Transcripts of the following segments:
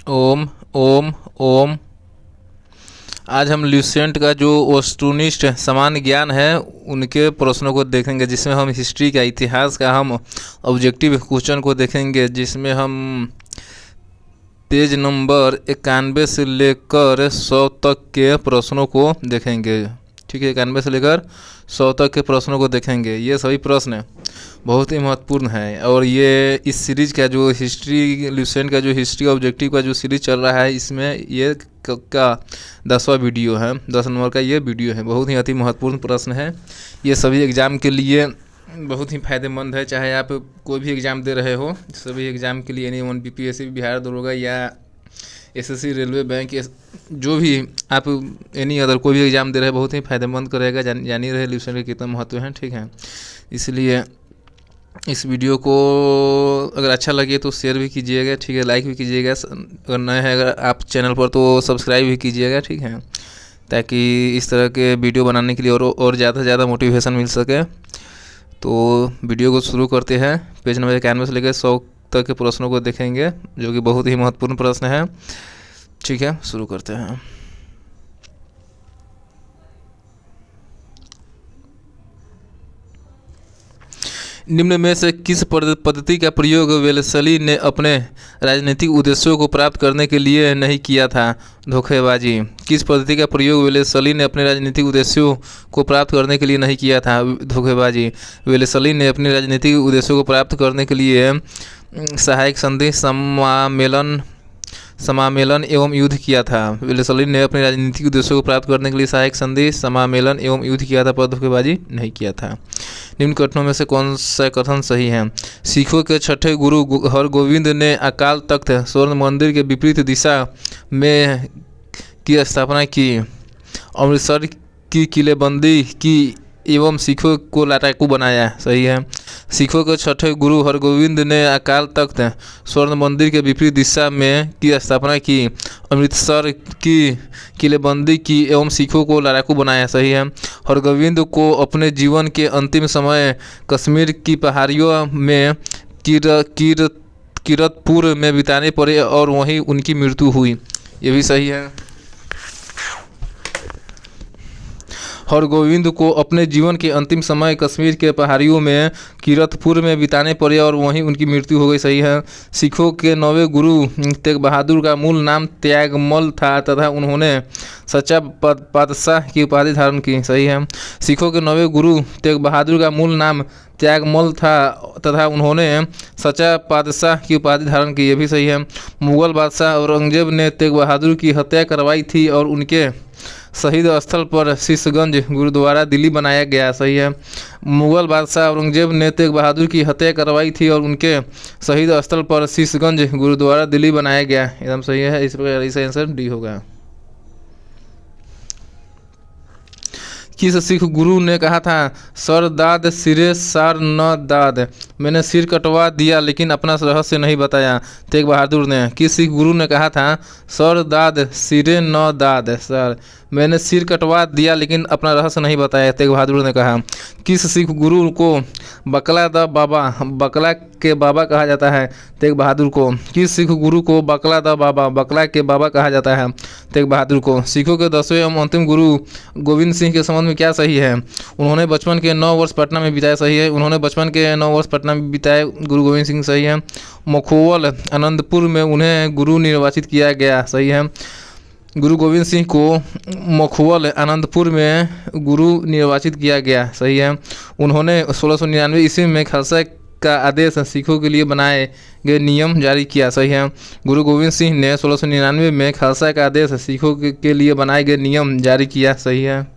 ओम ओम ओम। आज हम ल्यूसेंट का जो वस्तुनिष्ठ समान ज्ञान है उनके प्रश्नों को देखेंगे, जिसमें हम हिस्ट्री का, इतिहास का हम ऑब्जेक्टिव क्वेश्चन को देखेंगे, जिसमें हम पेज नंबर 91 से लेकर 100 तक के प्रश्नों को देखेंगे। ठीक है, 91 से लेकर 100 तक के प्रश्नों को देखेंगे। ये सभी प्रश्न बहुत ही महत्वपूर्ण है और ये इस सीरीज का जो हिस्ट्री ल्यूसेंट का जो हिस्ट्री ऑब्जेक्टिव का जो सीरीज चल रहा है, इसमें ये का 10वां वीडियो है, 10 नंबर का ये वीडियो है। बहुत ही अति महत्वपूर्ण प्रश्न है। ये सभी एग्ज़ाम के लिए बहुत ही फ़ायदेमंद है, चाहे आप कोई भी एग्ज़ाम दे रहे हो। सभी एग्ज़ाम के लिए NE1 BPSC बिहार दरोगा या SSC रेलवे बैंक, जो भी आप एनी अदर कोई भी एग्ज़ाम दे रहे हैं, बहुत ही फ़ायदेमंद करेगा। जान ही रहे ल्यूसेंट का कितना महत्व है। ठीक है, इसलिए इस वीडियो को अगर अच्छा लगे तो शेयर भी कीजिएगा। ठीक है, लाइक भी कीजिएगा। अगर नए हैं अगर आप चैनल पर तो सब्सक्राइब भी कीजिएगा। ठीक है, ताकि इस तरह के वीडियो बनाने के लिए और ज़्यादा से ज़्यादा मोटिवेशन मिल सके। तो वीडियो को शुरू करते हैं। पेज नंबर 91 से लेकर 100 तक के प्रश्नों को देखेंगे, जो कि बहुत ही महत्वपूर्ण प्रश्न है। ठीक है, शुरू करते हैं। निम्न में से किस पद्धति का प्रयोग वेलेस्ली ने अपने राजनीतिक उद्देश्यों को प्राप्त करने के लिए नहीं किया था? धोखेबाजी। किस पद्धति का प्रयोग वेलेस्ली ने अपने राजनीतिक उद्देश्यों को प्राप्त करने के लिए नहीं किया था? धोखेबाजी। वेलेस्ली ने अपने राजनीतिक उद्देश्यों को प्राप्त करने के लिए सहायक संधि, समामेलन एवं युद्ध किया था। वेलेस्ली ने अपने राजनीतिक उद्देश्यों को प्राप्त करने के लिए सहायक संधि, समामेलन एवं युद्ध किया था, पर धोखेबाजी नहीं किया था। निम्न कथनों में से कौन सा कथन सही है? सिखों के छठे गुरु हरगोविंद ने अकाल तख्त स्वर्ण मंदिर के विपरीत दिशा में की स्थापना की, अमृतसर की किलेबंदी की एवं सिखों को लड़ाकू बनाया। सही है। सिखों के छठे गुरु हरगोविंद ने अकाल तख्त स्वर्ण मंदिर के विपरीत दिशा में की स्थापना की, अमृतसर की किलेबंदी की एवं सिखों को लड़ाकू बनाया। सही है। हरगोविंद को अपने जीवन के अंतिम समय कश्मीर की पहाड़ियों में किरतपुर में बिताने पड़े और वहीं उनकी मृत्यु हुई। ये भी सही है। हरगोविंद को अपने जीवन के अंतिम समय कश्मीर के पहाड़ियों में किरतपुर में बिताने पड़े और वहीं उनकी मृत्यु हो गई। सही है। सिखों के 9वें गुरु तेग बहादुर का मूल नाम त्यागमल था तथा उन्होंने सच्चा पातशाह की उपाधि धारण की। सही है। सिखों के 9वें गुरु तेग बहादुर का मूल नाम त्यागमल था तथा उन्होंने सच्चा पातशाह की उपाधि धारण की। ये भी सही है। मुगल बादशाह औरंगजेब ने तेग बहादुर की हत्या करवाई थी और उनके शहीद स्थल पर शीशगंज गुरुद्वारा दिल्ली बनाया गया। सही है। मुगल बादशाह औरंगजेब ने तेग बहादुर की हत्या करवाई थी और उनके शहीद स्थल पर शीशगंज गुरुद्वारा दिल्ली बनाया गया। एकदम सही है। इस प्रकार इसका आंसर डी होगा। किस सिख गुरु ने कहा था, सर दाद सिरे सार न दाद, मैंने सिर कटवा दिया लेकिन अपना रहस्य नहीं बताया? तेग बहादुर ने। किस सिख गुरु ने कहा था, सर दाद सिरे न दाद, सर मैंने सिर कटवा दिया लेकिन अपना रहस्य नहीं बताया? तेग बहादुर ने कहा। किस सिख गुरु को बकला द बाबा, बकला के बाबा कहा जाता है? तेग बहादुर को। किस सिख गुरु को बकला द बाबा, बकला के बाबा कहा जाता है? तेग बहादुर को। सिखों के 10वें एवं अंतिम गुरु गोविंद सिंह के संबंध में क्या सही है? उन्होंने बचपन के 9 वर्ष पटना में बिताए। सही है। उन्होंने बचपन के 9 वर्ष पटना में बिताए, गुरु गोविंद सिंह। सही है। मखोवल आनंदपुर में उन्हें गुरु निर्वाचित किया गया। सही है। गुरु गोविंद सिंह को मखोवल आनंदपुर में गुरु निर्वाचित किया गया। सही है। उन्होंने 1699 ईस्वी में खालसा का आदेश सिखों के लिए बनाए गए नियम जारी किया। सही है। गुरु गोविंद सिंह ने 1699 में खालसा का आदेश सिखों के लिए बनाए गए नियम जारी किया। सही है।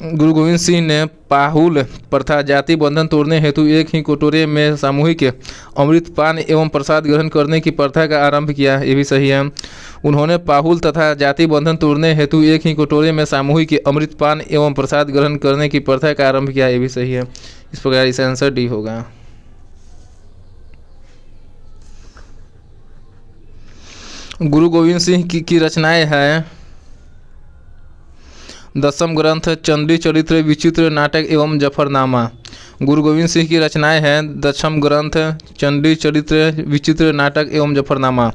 गुरु गोविंद सिंह ने पाहुल प्रथा, जाति बंधन तोड़ने हेतु एक ही कटोरे में सामूहिक अमृत पान एवं प्रसाद ग्रहण करने की प्रथा का आरंभ किया। ये भी सही है। उन्होंने पाहुल तथा जाति बंधन तोड़ने हेतु एक ही कटोरे में सामूहिक अमृत पान एवं प्रसाद ग्रहण करने की प्रथा का आरंभ किया। ये भी सही है। इस प्रकार इसका आंसर डी होगा। गुरु गोविंद सिंह की रचनाएं हैं दसम ग्रंथ, चंडी चरित्र, विचित्र नाटक एवं जफरनामा। गुरु गोविंद सिंह की रचनाएं हैं दशम ग्रंथ, चंडी चरित्र, विचित्र नाटक एवं जफरनामा।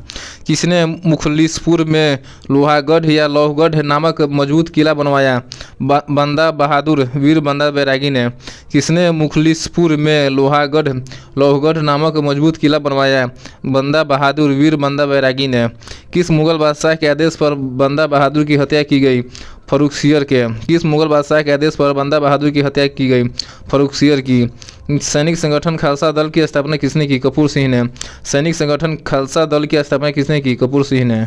किसने मुखलिसपुर में लोहागढ़ या लौहगढ़ नामक मजबूत किला बनवाया? बंदा बहादुर वीर बंदा बैरागी ने। किसने मुखलिसपुर में लौहगढ़ नामक मजबूत किला बनवाया? बंदा बहादुर वीर बंदा बैरागी ने। किस मुगल बादशाह के आदेश पर बंदा बहादुर की हत्या की गई? फर्रुखसियर के। किस मुगल बादशाह के आदेश पर बंदा बहादुर की हत्या की गई? फर्रुखसियर की। सैनिक संगठन खालसा दल की स्थापना किसने की? कपूर सिंह ने। सैनिक संगठन खालसा दल की स्थापना किसने की? कपूर सिंह ने।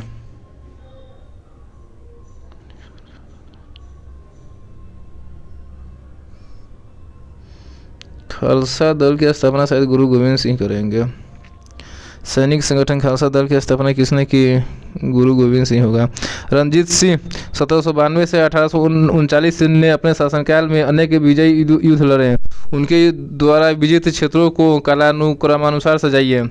खालसा दल की स्थापना शायद गुरु गोविंद सिंह करेंगे। सैनिक संगठन खालसा दल की स्थापना किसने की? गुरु गोविंद सिंह होगा। रणजीत सिंह 1792 से 1839 ने अपने शासनकाल में अनेक विजयी युद्ध लड़े। उनके द्वारा विजित क्षेत्रों को कालानुक्रमानुसार सजाइए।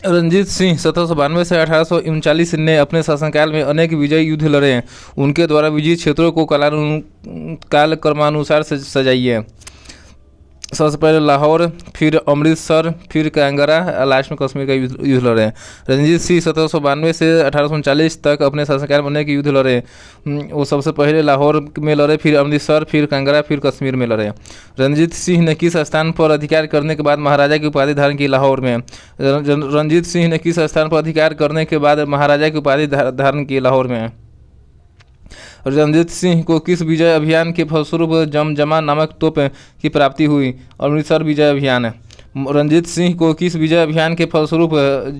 रणजीत सिंह 1792 से 1839 ने अपने शासनकाल में अनेक विजयी युद्ध लड़े। उनके द्वारा विजित क्षेत्रों को कालक्रमानुसार सजाइए। सबसे पहले लाहौर, फिर अमृतसर, फिर कांगड़ा, लास्ट में कश्मीर का युद्ध लड़े। रणजीत सिंह 1792 से 1839 तक अपने शासनकाल में अनेक युद्ध लड़े। वो सबसे पहले लाहौर में लड़े, फिर अमृतसर, फिर कांगड़ा, फिर कश्मीर में लड़े। रणजीत सिंह ने किस स्थान पर अधिकार करने के बाद महाराजा की उपाधि धारण की? लाहौर में। रणजीत सिंह ने किस स्थान पर अधिकार करने के बाद महाराजा की उपाधि धारण की? लाहौर में। रणजीत सिंह को किस विजय अभियान के फलस्वरूप जमजमा नामक तोप की प्राप्ति हुई? अमृतसर विजय अभियान। रणजीत सिंह को किस विजय अभियान के फलस्वरूप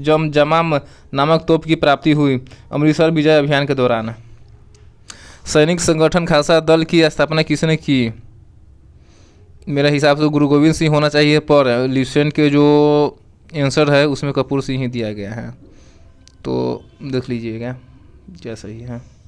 जमजमाम नामक तोप की प्राप्ति हुई? अमृतसर विजय अभियान के दौरान। सैनिक संगठन खालसा दल की स्थापना किसने की? मेरे हिसाब से गुरु गोविंद सिंह होना चाहिए, पर लिस्टेंट के जो आंसर है उसमें कपूर सिंह ही दिया गया है, तो देख लीजिएगा क्या सही है।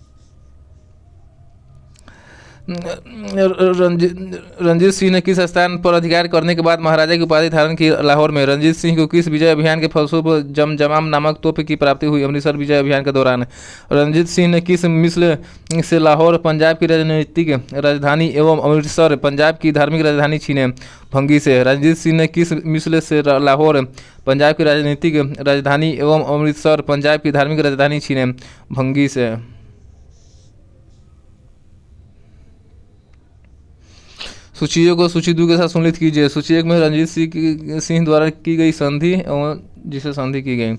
रणजीत सिंह ने किस स्थान पर अधिकार करने के बाद महाराजा की उपाधि धारण की? लाहौर में। रणजीत सिंह को किस विजय अभियान के फलस्वरूप जमजमाम नामक तोप की प्राप्ति हुई? अमृतसर विजय अभियान के दौरान। रणजीत सिंह ने किस मिसल से लाहौर पंजाब की राजनीतिक राजधानी एवं अमृतसर पंजाब की धार्मिक राजधानी छीने? भंगी से। रणजीत सिंह ने किस मिसल से लाहौर पंजाब की राजनीतिक राजधानी एवं अमृतसर पंजाब की धार्मिक राजधानी छीने? भंगी से। सूची को सूची 2 के साथ सम्मिलित कीजिए। सूची 1 में रणजीत सिंह द्वारा की गई संधि एवं जिसे संधि की गई।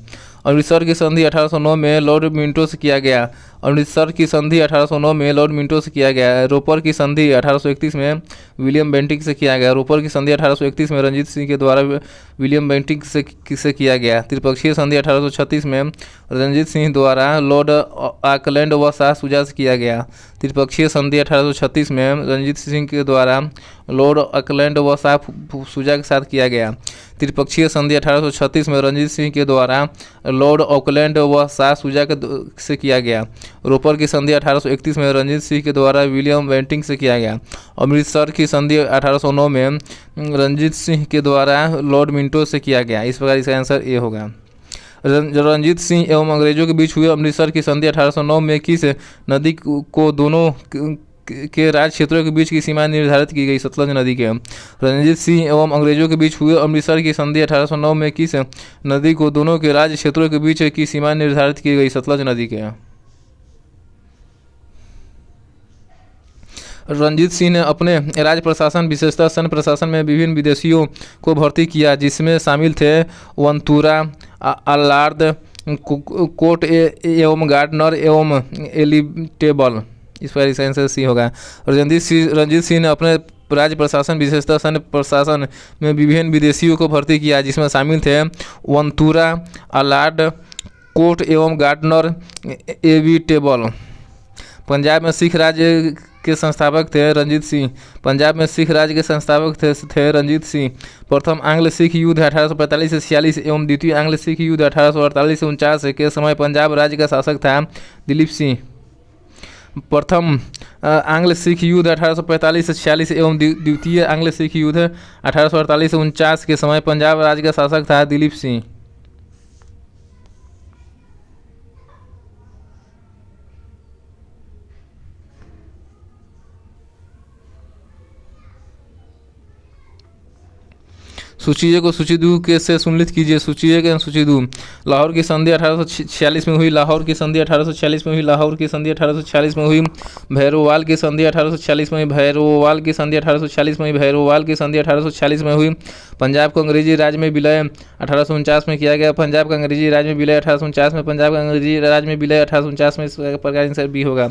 अमृतसर की संधि 1809 में लॉर्ड मिंटो से किया गया। अमृतसर की संधि 1809 में लॉर्ड मिंटो से किया गया। रोपर की संधि 1831 में विलियम बेंटिक से किया गया। रोपर की संधि 1831 में रणजीत सिंह के द्वारा विलियम बेंटिक से किया गया। त्रिपक्षीय संधि 1836 में रणजीत सिंह द्वारा लॉर्ड ऑकलैंड व शाह शुजा से किया गया। त्रिपक्षीय संधि 1836 में रणजीत सिंह के द्वारा लॉर्ड ऑकलैंड व शाह शुजा के साथ किया गया। त्रिपक्षीय संधि 1836 में रणजीत सिंह के द्वारा लॉर्ड ऑकलैंड व शाह शुजा से किया गया। रोपर की संधि 1831 में रणजीत सिंह के द्वारा विलियम बेंटिक से किया गया। अमृतसर की संधि 1809 में रणजीत सिंह के द्वारा लॉर्ड मिंटो से किया गया। इस प्रकार इसका आंसर ए होगा। रणजीत सिंह एवं अंग्रेजों के बीच हुए अमृतसर की संधि 1809 में किस नदी को दोनों के राज क्षेत्रों के बीच की सीमा निर्धारित की गई? सतलज नदी के। रणजीत सिंह एवं अंग्रेजों के बीच हुए अमृतसर की संधि 1809 में किस नदी को दोनों के राज क्षेत्रों के बीच की सीमा निर्धारित की गई? सतलज नदी के। रणजीत सिंह ने अपने राज्य प्रशासन विशेषतः सैन्य प्रशासन में विभिन्न विदेशियों को भर्ती किया, जिसमें शामिल थे वंतूरा, अल्लार्ड, कोट एवं गार्डनर एवं एलिटेबल। इस पर इसका आंसर सी होगा। रणजीत सिंह ने अपने राज्य प्रशासन विशेषतः सैन्य प्रशासन में विभिन्न विदेशियों को भर्ती किया, जिसमें शामिल थे वंतूरा, अलार्ड, कोट एवं गार्डनर, एविटेबल। पंजाब में सिख राज्य के संस्थापक थे रणजीत सिंह। पंजाब में सिख राज्य के संस्थापक थे रणजीत सिंह। प्रथम आंग्ल सिख युद्ध 1845 से 46 एवं द्वितीय आंग्ल सिख युद्ध 1848 से 49 के समय पंजाब राज्य का शासक था दिलीप सिंह। प्रथम आंग्ल सिख युद्ध 1845 से 46 एवं द्वितीय आंग्ल सिख युद्ध 1848 से 49 के समय पंजाब राज्य का शासक था दिलीप सिंह। सूची ए को सूची दू के से सुनिश्चित कीजिए। सूची ए के सूची दू। लाहौर की संधि 1846 में हुई। लाहौर की संधि 1846 में हुई। लाहौर की संधि 1846 में हुई। भैरोवाल की संधि 1846 में हुई। भैरोवाल की संधि 1846 में हुई। भैरोवाल की संधि 1846 में हुई। पंजाब को अंग्रेजी राज में विलय 1849 में किया गया। पंजाब का अंग्रेजी राज में विलय 1849 में। पंजाब का अंग्रेजी राज में विलय 1849 में। इस प्रकार आंसर बी होगा।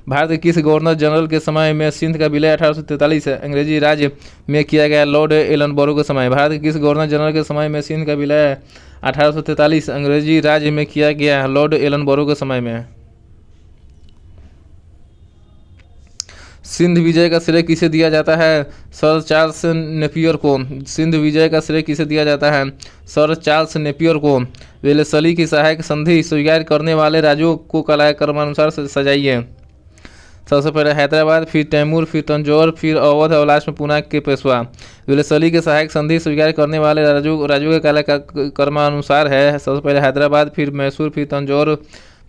भारत के किस गवर्नर जनरल के समय में सिंध का विलय 1843 अंग्रेजी राज में किया गया? लॉर्ड एलनबरो के समय। भारत के किस गवर्नर जनरल के समय में सिंध का विलय 1843 अंग्रेजी राज में किया गया? लॉर्ड एलनबरो के समय में। सिंध विजय का श्रेय किसे दिया जाता है? सर चार्ल्स नेपियर को। सिंध विजय का श्रेय किसे दिया जाता है? सर चार्ल्स नेपियर को। वेलेस्ली की सहायक संधि स्वीकार करने वाले राज्यों को क्रमानुसार सजाइए। सबसे पहले हैदराबाद, फिर तैमूर, फिर तंजौर, फिर अवध और लास्ट में पूना के पेशवा। वेलेस्ली के सहायक संधि स्वीकार करने वाले राज्यों के क्रमानुसार है। सबसे पहले हैदराबाद, फिर मैसूर, फिर तंजौर,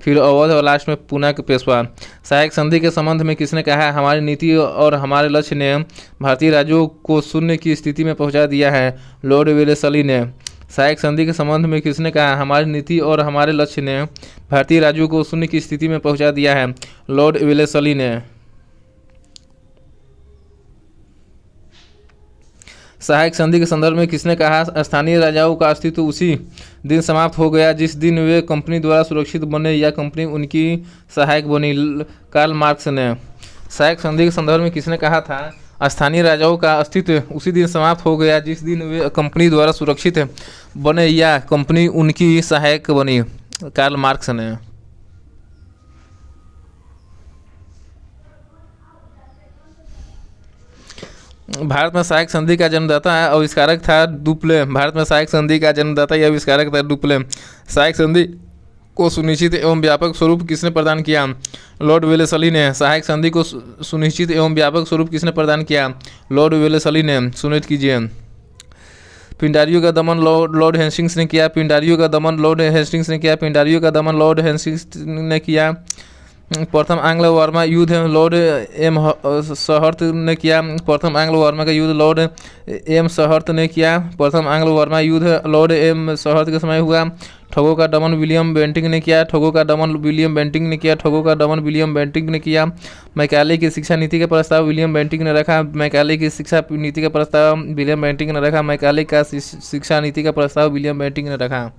फिर अवध और लास्ट में पूना के पेशवा। सहायक संधि के संबंध में किसने कहा? हमारी नीति और हमारे लक्ष्य ने भारतीय राज्यों को शून्य की स्थिति में पहुंचा दिया है। लॉर्ड वेलेस्ली ने। सहायक संधि के संबंध में किसने कहा? हमारी नीति और हमारे लक्ष्य ने भारतीय राज्यों को शून्य की स्थिति में पहुंचा दिया है। लॉर्ड वेलेस्ली ने। सहायक संधि के संदर्भ में किसने कहा? स्थानीय राजाओं का अस्तित्व उसी दिन समाप्त हो गया जिस दिन वे कंपनी द्वारा सुरक्षित बने या कंपनी उनकी सहायक बनी। कार्ल मार्क्स ने। सहायक संधि के संदर्भ में किसने कहा था? स्थानीय राजाओं का अस्तित्व उसी दिन समाप्त हो गया जिस दिन वे कंपनी द्वारा सुरक्षित बने या कंपनी उनकी सहायक बनी। कार्ल मार्क्स ने। भारत में सहायक संधि का जन्मदाता आविष्कारक था डुप्ले। भारत में सहायक संधि का जन्मदाता या आविष्कारक था डुप्ले। सहायक संधि को सुनिश्चित एवं व्यापक स्वरूप किसने प्रदान किया? लॉर्ड वेलेस्ली ने। सहायक संधि को सुनिश्चित एवं व्यापक स्वरूप किसने प्रदान किया? लॉर्ड वेलेस्ली ने। सुनिश्चित कीजिए। पिंडारियों का दमन लॉर्ड हेस्टिंग्स ने किया। पिंडारियों का दमन लॉर्ड हेस्टिंग्स ने किया। पिंडारियों का दमन लॉर्ड हेस्टिंग्स ने किया। प्रथम एंग्लो वर्मा युद्ध लॉर्ड एम सहर्त ने किया। प्रथम एंग्लो वर्मा का युद्ध लॉर्ड एम सहर्त ने किया। प्रथम एंग्लो वर्मा युद्ध लॉर्ड एम सहर्त के समय हुआ। ठगों का दमन विलियम बेंटिंक ने किया। ठगों का दमन विलियम बेंटिंक ने किया। ठगों का दमन विलियम बेंटिंक ने किया। मैकाले की शिक्षा नीति का प्रस्ताव विलियम बेंटिंक ने रखा। मैकाले की शिक्षा नीति का प्रस्ताव विलियम बेंटिंक ने रखा। मैकाले का शिक्षा नीति का प्रस्ताव विलियम बेंटिंक ने रखा।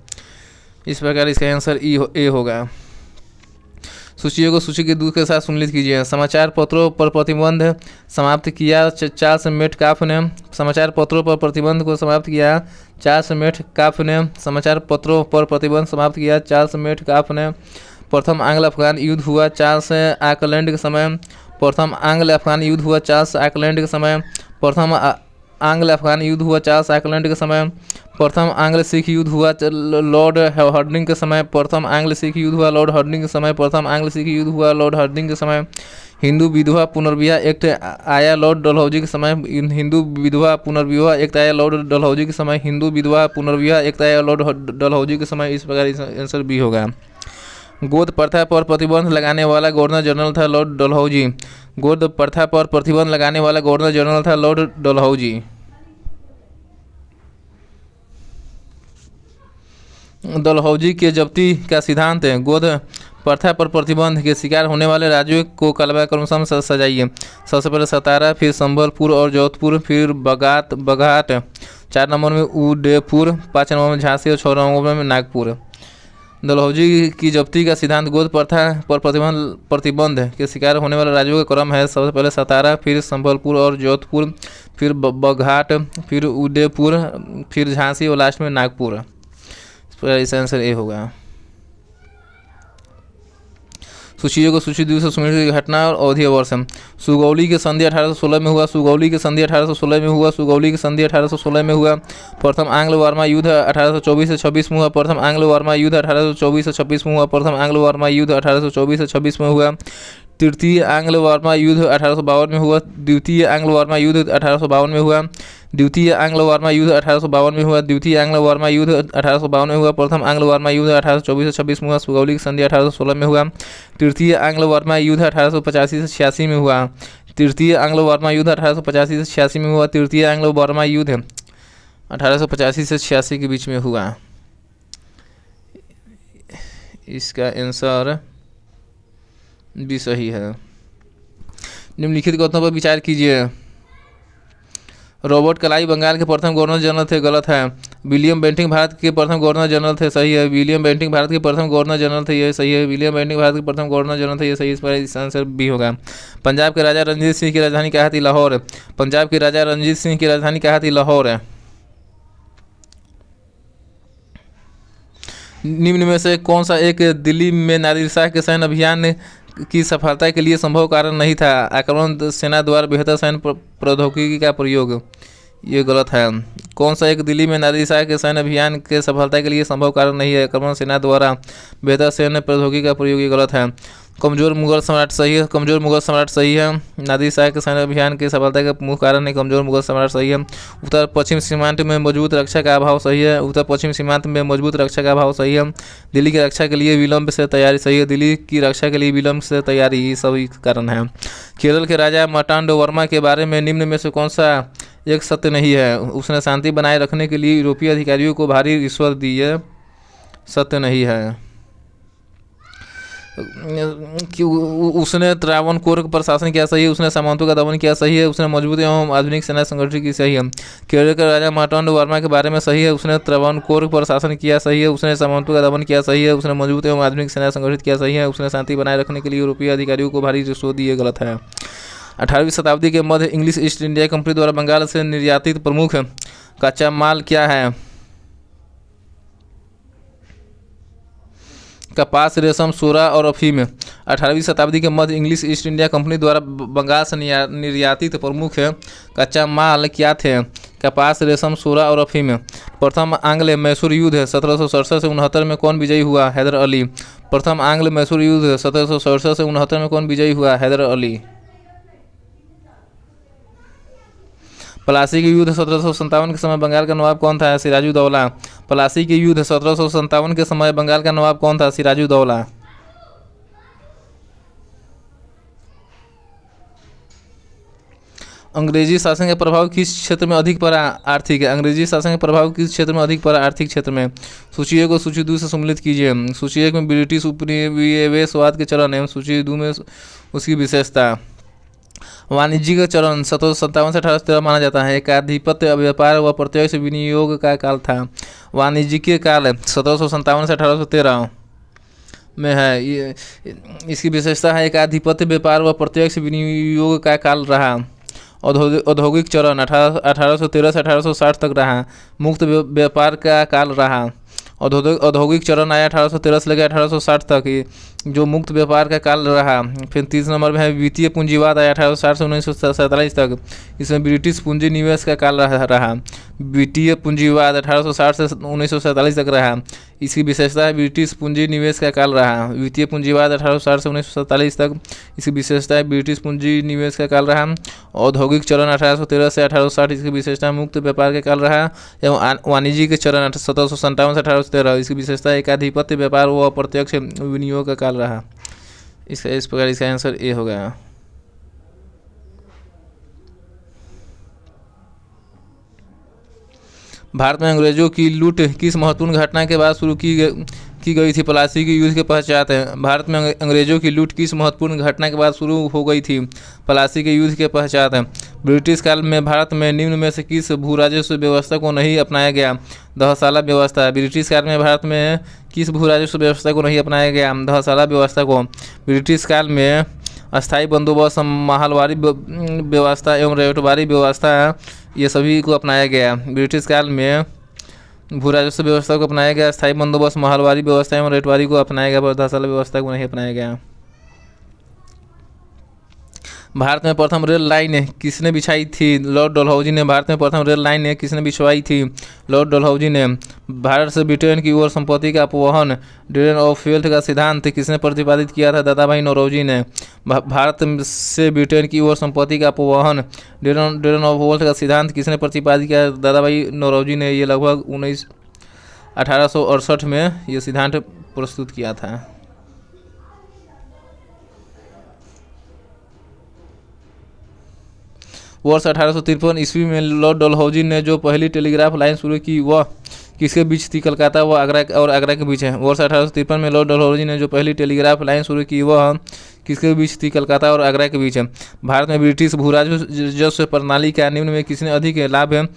इस प्रकार इसका आंसर ए होगा। सूचियों को सूची के दूध के साथ सुनिश्चित कीजिए। समाचार पत्रों पर प्रतिबंध समाप्त किया चार्ल्स मेटकाफ ने। समाचार पत्रों पर प्रतिबंध को समाप्त किया चार्ल्स मेटकाफ ने। समाचार पत्रों पर प्रतिबंध समाप्त किया चार्ल्स मेटकाफ ने। प्रथम एंग्लो अफगान युद्ध हुआ चार्ल्स ऑकलैंड के समय। प्रथम एंग्लो अफगान युद्ध हुआ चार्ल्स ऑकलैंड के समय। प्रथम एंग्लो अफगान युद्ध हुआ चार्ल्स ऑकलैंड के समय। प्रथम एंग्लो सिख युद्ध हुआ लॉर्ड हार्डिंग के समय। प्रथम एंग्लो सिख युद्ध हुआ लॉर्ड हार्डिंग के समय। प्रथम एंग्लो सिख युद्ध हुआ लॉर्ड हार्डिंग के समय। हिंदू विधवा पुनर्विवाह एक्ट आया लॉर्ड डलहौजी के समय। हिंदू विधवा पुनर्विवाह एक्ट आया लॉर्ड डलहौजी के समय। हिंदू विधवा पुनर्विवाह एक्ट आया लॉर्ड डलहौजी के समय। इस प्रकार आंसर बी होगा। गोद प्रथा पर प्रतिबंध लगाने वाला गवर्नर जनरल था लॉर्ड डलहौजी। गोद प्रथा पर प्रतिबंध लगाने वाला गवर्नर जनरल था लॉर्ड डलहौजी। डलहौजी के जब्ती का सिद्धांत है। गोद प्रथा पर प्रतिबंध के शिकार होने वाले राज्यों को क्रमशः सजाइए। सबसे पहले सतारा, फिर संबलपुर और जोधपुर, फिर बघाट, 4 नंबर में उदयपुर, 5 नंबर में झांसी और 6 नंबर में नागपुर। डलहौजी की जब्ती का सिद्धांत गोद प्रथा पर प्रतिबंध के शिकार होने वाले राज्यों का क्रम है। सबसे पहले सतारा, फिर संबलपुर और जोधपुर, फिर बघाट, फिर उदयपुर, फिर झांसी और लास्ट में नागपुर। इसका आंसर ए होगा। सूचियों को सूची दूसरे सुमेलित घटना और अवधि वर्ष। सुगौली की संधि 1816 में हुआ। सुगौली की संधि 1816 में हुआ। सुगौली की संधि 1816 में हुआ। प्रथम एंग्लो वर्मा युद्ध 1824 से 26 में हुआ। प्रथम एंग्लो वर्मा युद्ध 1824 से 26 में हुआ। प्रथम एंग्लो वर्मा युद्ध 1824 से 26 में हुआ। तृतीय एंग्लो वर्मा युद्ध 1852 में हुआ। द्वितीय एंग्लो वर्मा युद्ध 1852 में हुआ। द्वितीय एंग्लो वर्मा युद्ध 1852 में हुआ। द्वितीय एंग्लो वर्मा युद्ध 1852 में हुआ। प्रथम एंग्लो वर्मा युद्ध 1824 से 26 में हुआ। सुगौली की संधि 1816 में हुआ। तृतीय एंग्लो वर्मा युद्ध 1885 से 86 में हुआ। तृतीय एंग्लो वर्मा युद्ध 1885 से 86 में हुआ। तृतीय एंग्लो वर्मा युद्ध 1885 से 86 के बीच में हुआ। इसका आंसर भी सही है। निम्नलिखित कथनों पर विचार कीजिए। रॉबर्ट क्लाइव बंगाल के प्रथम गवर्नर जनरल थे, गलत है। विलियम बेंटिंक भारत के प्रथम गवर्नर जनरल थे, सही है। विलियम बेंटिंक भारत के प्रथम गवर्नर जनरल थे, यह सही है। विलियम बेंटिंक भारत के प्रथम गवर्नर जनरल थे, यह सही है। इस पर इसका आंसर भी होगा। पंजाब के राजा रणजीत सिंह की राजधानी कहाँ थी? लाहौर। पंजाब के राजा रणजीत सिंह की राजधानी कहाँ थी? लाहौर है। निम्न में से कौन सा एक दिल्ली में नादिर शाह के सैन्य अभियान की सफलता के लिए संभव कारण नहीं था? आक्रमण सेना द्वारा बेहतर सैन्य प्रौद्योगिकी का प्रयोग, ये गलत है। कौन सा एक दिल्ली में नादिर शाह के सैन्य अभियान के सफलता के लिए संभव कारण नहीं है? आक्रमण सेना द्वारा बेहतर सैन्य प्रौद्योगिकी का प्रयोग, ये गलत है। कमजोर मुगल सम्राट, सही है। कमजोर मुगल सम्राट सही है। नादिर शाह के सैन्य अभियान की सफलता का मुख्य कारण है कमजोर मुगल सम्राट, सही है। उत्तर पश्चिम सीमांत में मजबूत रक्षा का अभाव, सही है। उत्तर पश्चिम सीमांत में मजबूत रक्षा का अभाव, सही है। दिल्ली की रक्षा के लिए विलंब से तैयारी, सही है। दिल्ली की रक्षा के लिए विलंब से तैयारी, ये सभी कारण है। केरल के राजा मार्तांड वर्मा के बारे में निम्न में से कौन सा एक सत्य नहीं है? उसने शांति बनाए रखने के लिए यूरोपीय अधिकारियों को भारी रिश्वत दी, है सत्य नहीं है। कि उसने त्रावणकोर का प्रशासन किया, सही है। उसने सामंतों का दमन किया, सही है। उसने मजबूत एवं आधुनिक सेना संगठित की, सही है। केरल के राजा मार्तांड वर्मा के बारे में सही है। उसने त्रावणकोर का प्रशासन किया, सही है। उसने सामंतों का दमन किया, सही है। उसने मजबूत एवं आधुनिक सेना संगठित किया, सही है। उसने शांति बनाए रखने के लिए यूरोपीय अधिकारियों को भारी रिश्वत दी, गलत है। 18वीं शताब्दी के मध्य इंग्लिश ईस्ट इंडिया कंपनी द्वारा बंगाल से निर्यातित प्रमुख कच्चा माल क्या है? कपास, रेशम, सोरा और अफीम। 18वीं शताब्दी के मध्य इंग्लिश ईस्ट इंडिया कंपनी द्वारा बंगाल से निर्यातित प्रमुख कच्चा माल क्या थे? कपास, रेशम, सोरा और अफीम। प्रथम आंग्ल मैसूर युद्ध 1767 से 69 में कौन विजयी हुआ? हैदर अली। प्रथम आंग्ल मैसूर युद्ध 1767 से 69 में कौन विजयी हुआ? हैदर अली। प्लासी के युद्ध 1757 के समय बंगाल का नवाब कौन था? सिराजुद्दौला। प्लासी के युद्ध 1757 के समय बंगाल का नवाब कौन था? सिराजुद्दौला। अंग्रेजी शासन का प्रभाव किस क्षेत्र में अधिक पड़ा? आर्थिक। अंग्रेजी शासन का प्रभाव किस क्षेत्र में अधिक पड़ा? आर्थिक क्षेत्र में। सूची ए को सूची 2 से सम्मिलित कीजिए। सूची 1 में ब्रिटिश उपनिवेशवाद के चरण एवं सूची 2 में उसकी विशेषता। वाणिज्यिक चरण 1757 से 1813 माना जाता है। एकाधिपत्य, व्यापार व प्रत्यक्ष विनियोग का काल था। वाणिज्यिक काल 1757 से 1813 में है। ये इसकी विशेषता है एकाधिपत्य, व्यापार व प्रत्यक्ष विनियोग का काल रहा। औद्योगिक चरण 1813 से 1860 तक रहा। मुक्त व्यापार का काल रहा। औद्योगिक चरण आया 1813 से लेकर 1860 तक, जो मुक्त व्यापार का काल रहा। फिर 30 नंबर में है वित्तीय पूंजीवाद आया 1860 से 1947 तक, इसमें ब्रिटिश पूंजी निवेश का काल रहा। वित्तीय पूंजीवाद 1860 से 1947 तक रहा। इसकी विशेषता है ब्रिटिश पूंजी निवेश का काल रहा। वित्तीय पूंजीवाद 1860 से 1947 तक, इसकी विशेषता है ब्रिटिश पूंजी निवेश का काल रहा। औद्योगिक चरण 1813 से 1860, इसकी विशेषता मुक्त व्यापार का काल रहा। एवं वाणिज्यिक चरण 1757 से 1813, इसकी विशेषता एकाधिपत्य, व्यापार व अप्रत्यक्ष विनियोग का काल रहा। इस प्रकार इसका आंसर ए हो गया। भारत में अंग्रेजों की लूट किस महत्वपूर्ण घटना के बाद शुरू की गई थी? प्लासी के युद्ध के पश्चात है। भारत में अंग्रेजों की लूट किस महत्वपूर्ण घटना के बाद शुरू हो गई थी? प्लासी के युद्ध के पश्चात है। ब्रिटिश काल में भारत में निम्न में से किस भू राजस्व व्यवस्था को नहीं अपनाया गया? दहसाला व्यवस्था। ब्रिटिश काल में भारत में किस भू राजस्व व्यवस्था को नहीं अपनाया गया? दहसाला व्यवस्था को। ब्रिटिश काल में अस्थायी बंदोबस्त, महलवारी व्यवस्था एवं रेटवारी व्यवस्था, ये सभी को अपनाया गया। ब्रिटिश काल में भू राजस्व व्यवस्था को अपनाया गया, स्थायी बंदोबस्त, महलवारी व्यवस्था एवं रेटवारी को अपनाया गया, पर दहसाला व्यवस्था को नहीं अपनाया गया। भारत में प्रथम रेल लाइन किसने बिछाई थी? लॉर्ड डलहौजी ने। भारत में प्रथम रेल लाइन किसने बिछवाई थी? लॉर्ड डलहौजी ने। भारत से ब्रिटेन की ओर संपत्ति का अपवहन, डिवीजन ऑफ वेल्थ का सिद्धांत किसने प्रतिपादित किया था? दादाभाई नौरोजी ने। भारत से ब्रिटेन की ओर संपत्ति का अपवहन, डिवीजन ऑफ वेल्थ का सिद्धांत किसने प्रतिपादित किया? दादाभाई नौरोजी ने। ये लगभग 1868 में ये सिद्धांत प्रस्तुत किया था। वर्ष 1853 ईस्वी में लॉर्ड डलहौजी ने जो पहली टेलीग्राफ लाइन शुरू की वह किसके बीच थी? कलकत्ता व आगरा के बीच है। वर्ष 1853 में लॉर्ड डलहौजी ने जो पहली टेलीग्राफ लाइन शुरू की वह किसके बीच थी? कलकत्ता और आगरा के बीच है। भारत में ब्रिटिश भू राजस्व प्रणाली का निम्न में किसने अधिक लाभ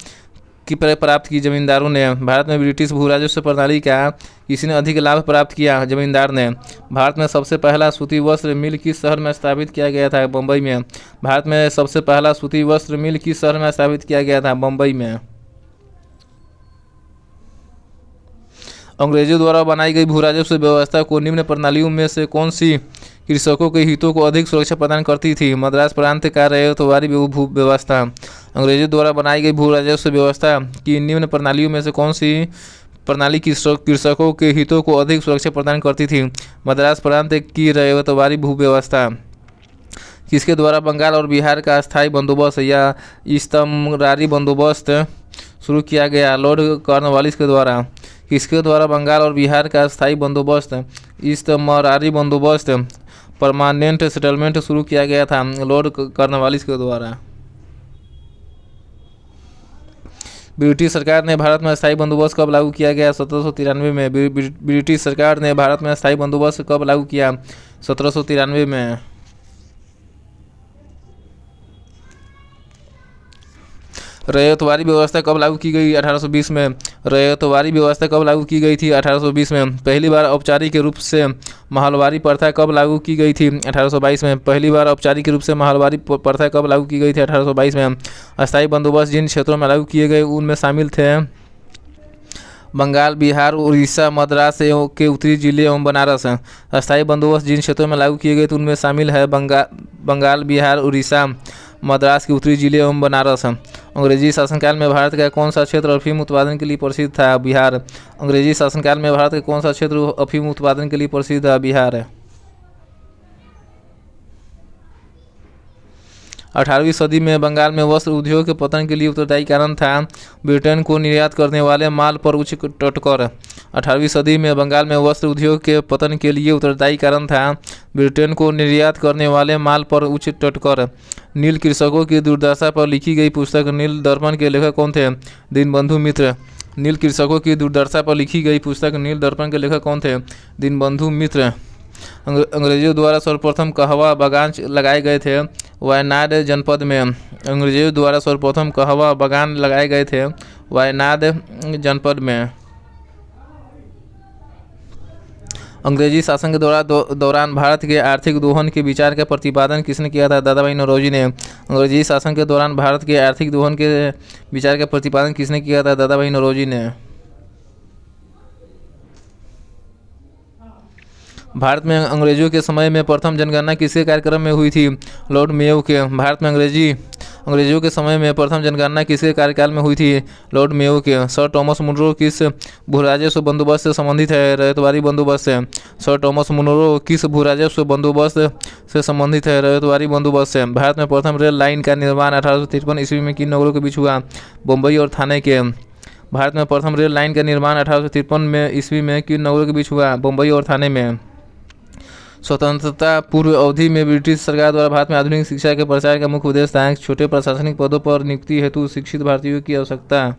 की प्राप्त की? जमींदारों ने। भारत में ब्रिटिश भू राजस्व प्रणाली का किसने अधिक लाभ प्राप्त किया? जमींदार ने। भारत में सबसे पहला सूती वस्त्र मिल किस शहर में स्थापित किया गया था? बम्बई में। भारत में सबसे पहला सूती वस्त्र मिल किस शहर में स्थापित किया गया था? बम्बई में। अंग्रेजों द्वारा बनाई गई भू राजस्व व्यवस्था को निम्न प्रणालियों में से कौन सी कृषकों के हितों को अधिक सुरक्षा प्रदान करती थी? मद्रास प्रांत का रैयतवारी भू व्यवस्था। अंग्रेजों द्वारा बनाई गई भू राजस्व व्यवस्था की निम्न प्रणालियों में से कौन सी प्रणाली कृषकों के हितों को अधिक सुरक्षा प्रदान करती थी? मद्रास प्रांत की रैयतवारी भू व्यवस्था। किसके द्वारा बंगाल और बिहार का अस्थायी बंदोबस्त या इस्तमरारी बंदोबस्त शुरू किया गया? लॉर्ड कॉर्नवालिस के द्वारा। किसके द्वारा बंगाल और बिहार का अस्थायी बंदोबस्त इस्तमरारी बंदोबस्त परमानेंट सेटलमेंट शुरू किया गया था? लॉर्ड कॉर्नवालिस के द्वारा। ब्रिटिश सरकार ने भारत में अस्थायी बंदोबस्त कब लागू किया गया? 1793 में। ब्रिटिश सरकार ने भारत में अस्थायी बंदोबस्त कब लागू किया? 1793 में। रैयतवारी व्यवस्था कब लागू की गई? 1820 में। रैयतवारी व्यवस्था कब लागू की गई थी? 1820 में। पहली बार औपचारिक रूप से महलवारी प्रथा कब लागू की गई थी? 1822 में। पहली बार औपचारिक रूप से महलवारी प्रथा कब लागू की गई थी? 1822 में। अस्थायी बंदोबस्त जिन क्षेत्रों में लागू किए गए उनमें शामिल थे बंगाल, बिहार, उड़ीसा, मद्रास के उत्तरी जिले एवं बनारस। अस्थायी बंदोबस्त जिन क्षेत्रों में लागू किए गए थे उनमें शामिल है बंगाल, बिहार, उड़ीसा, मद्रास के उत्तरी जिले एवं बनारस। अंग्रेजी शासनकाल में भारत का कौन सा क्षेत्र अफीम उत्पादन के लिए प्रसिद्ध था? बिहार। अंग्रेजी शासनकाल में भारत का कौन सा क्षेत्र अफीम उत्पादन के लिए प्रसिद्ध था? बिहार। 18वीं सदी में बंगाल में वस्त्र उद्योग के पतन के लिए उत्तरदायी कारण था ब्रिटेन को निर्यात करने वाले माल पर उच्च टटकर। 18वीं सदी में बंगाल में वस्त्र उद्योग के पतन के लिए उत्तरदायी कारण था ब्रिटेन को निर्यात करने वाले माल पर उच्च टटकर। नील कृषकों की दुर्दशा पर लिखी गई पुस्तक नील दर्पण के लेखक कौन थे? दीनबंधु मित्र। नील कृषकों की दुर्दशा पर लिखी गई पुस्तक नील दर्पण के लेखक कौन थे? दीनबंधु मित्र। अंग्रेजों द्वारा सर्वप्रथम कहवा बागान लगाए गए थे? वायनाड जनपद में। अंग्रेजों द्वारा सर्वप्रथम कहवा बागान लगाए गए थे? वायनाड जनपद में। अंग्रेजी शासन के दौरान भारत के आर्थिक दोहन के विचार का प्रतिपादन किसने किया था? दादाभाई नौरोजी ने। अंग्रेजी शासन के दौरान भारत के आर्थिक दोहन के विचार का प्रतिपादन किसने किया था? दादाभाई नौरोजी ने। भारत में अंग्रेजों के समय में प्रथम जनगणना किसके कार्यक्रम में हुई थी? लॉर्ड मेयो के। भारत में अंग्रेजों के समय में प्रथम जनगणना किसके कार्यकाल में हुई थी? लॉर्ड मेयो के। सर टॉमस मुनरो किस भूराजस्व बंदोबस्त से संबंधित है? रैयतवारी बंदोबस्त से। सर टॉमस मुनरो किस भूराजस्व बंदोबस्त से संबंधित है? रैयतवारी बंदोबस्त से। भारत में प्रथम रेल लाइन का निर्माण 1853 ईस्वी में किन नगरों के बीच हुआ? बम्बई और थाने के। भारत में प्रथम रेल लाइन का निर्माण 1853 में ईस्वी में किन नगरों के बीच हुआ? बम्बई और थाने में। स्वतंत्रता पूर्व अवधि में ब्रिटिश सरकार द्वारा भारत में आधुनिक शिक्षा के प्रचार का मुख्य उद्देश्य था छोटे प्रशासनिक पदों पर नियुक्ति हेतु शिक्षित भारतीयों की आवश्यकता।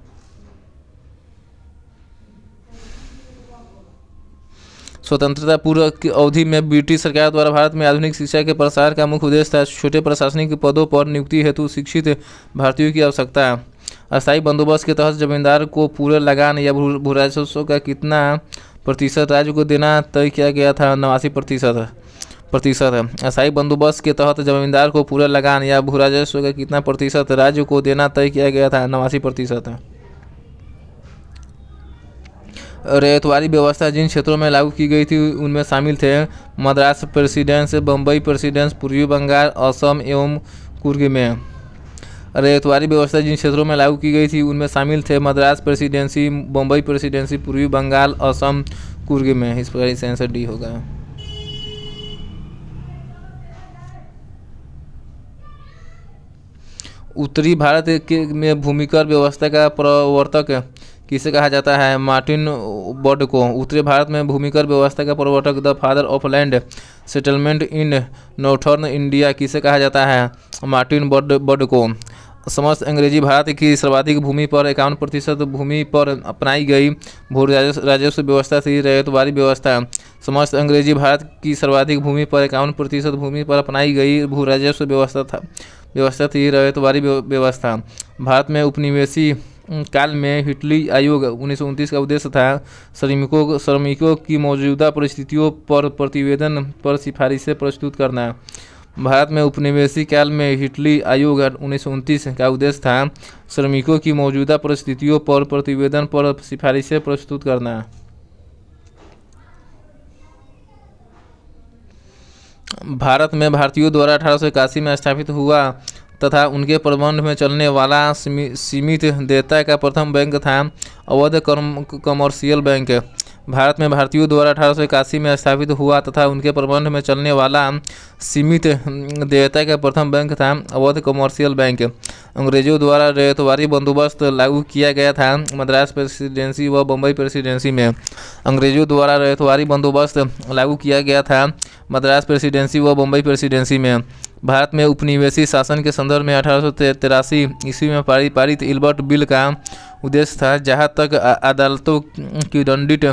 स्वतंत्रता पूर्व की अवधि में ब्रिटिश सरकार द्वारा भारत में आधुनिक शिक्षा के प्रसार का मुख्य उद्देश्य था छोटे प्रशासनिक पदों पर नियुक्ति हेतु शिक्षित भारतीयों की आवश्यकता। अस्थायी बंदोबस्त के तहत जमींदार को पूरे लगान या भू राजस्व का कितना प्रतिशत राज्य को देना तय किया गया था? 89%। अस्थायी बंदोबस्त के तहत जमींदार को पूरा लगान या भू राजस्व का कितना प्रतिशत राज्य को देना तय किया गया था? 89%। रैयतवारी व्यवस्था जिन क्षेत्रों में लागू की गई थी उनमें शामिल थे मद्रास प्रेसिडेंस, बम्बई प्रेसिडेंस, पूर्वी बंगाल, असम एवं कुर्ग में। रैयतवारी व्यवस्था जिन क्षेत्रों में लागू की गई थी उनमें शामिल थे मद्रास प्रेसिडेंसी, बम्बई प्रेसिडेंसी, पूर्वी बंगाल, असम, कुर्ग में। इस प्रकार इसका आंसर डी होगा। उत्तरी भारत के में भूमिकर व्यवस्था का प्रवर्तक किसे कहा जाता है? मार्टिन बर्ड को। उत्तरी भारत में भूमिकर व्यवस्था का प्रवर्तक the father of land settlement in northern India किसे कहा जाता है? मार्टिन बर्ड को। समस्त अंग्रेजी भारत की सर्वाधिक भूमि पर 51% भूमि पर अपनाई गई भू राजस्व व्यवस्था थी रैयतवारी व्यवस्था। समस्त अंग्रेजी भारत की सर्वाधिक भूमि पर 51% भूमि पर अपनाई गई भू राजस्व व्यवस्था थी रैयतवारी व्यवस्था। भारत में उपनिवेशी काल में हिटली आयोग 1929 का उद्देश्य था श्रमिकों की मौजूदा परिस्थितियों पर प्रतिवेदन पर सिफारिशें प्रस्तुत करना। भारत में उपनिवेशी काल में हिटली आयोग 1929 का उद्देश्य था श्रमिकों की मौजूदा परिस्थितियों पर प्रतिवेदन पर सिफारिशें प्रस्तुत करना। भारत में भारतीयों द्वारा 1881 में स्थापित हुआ तथा उनके प्रबंध में चलने वाला सीमित देयता का प्रथम बैंक था अवध कमर्शियल बैंक। भारत में भारतीयों द्वारा 1881 में स्थापित हुआ तथा उनके प्रबंध में चलने वाला सीमित देयता का प्रथम बैंक था अवध कमर्शियल बैंक। अंग्रेजों द्वारा रैयतवारी बंदोबस्त लागू किया गया था मद्रास प्रेसिडेंसी व बम्बई प्रेसिडेंसी में। अंग्रेजों द्वारा रैयतवारी बंदोबस्त लागू किया गया था मद्रास प्रेसिडेंसी व बम्बई प्रेसिडेंसी में। भारत में उपनिवेशी शासन के संदर्भ में 1883 ईस्वी में पारित इल्बर्ट बिल का उद्देश्य था जहां तक अदालतों की दंडित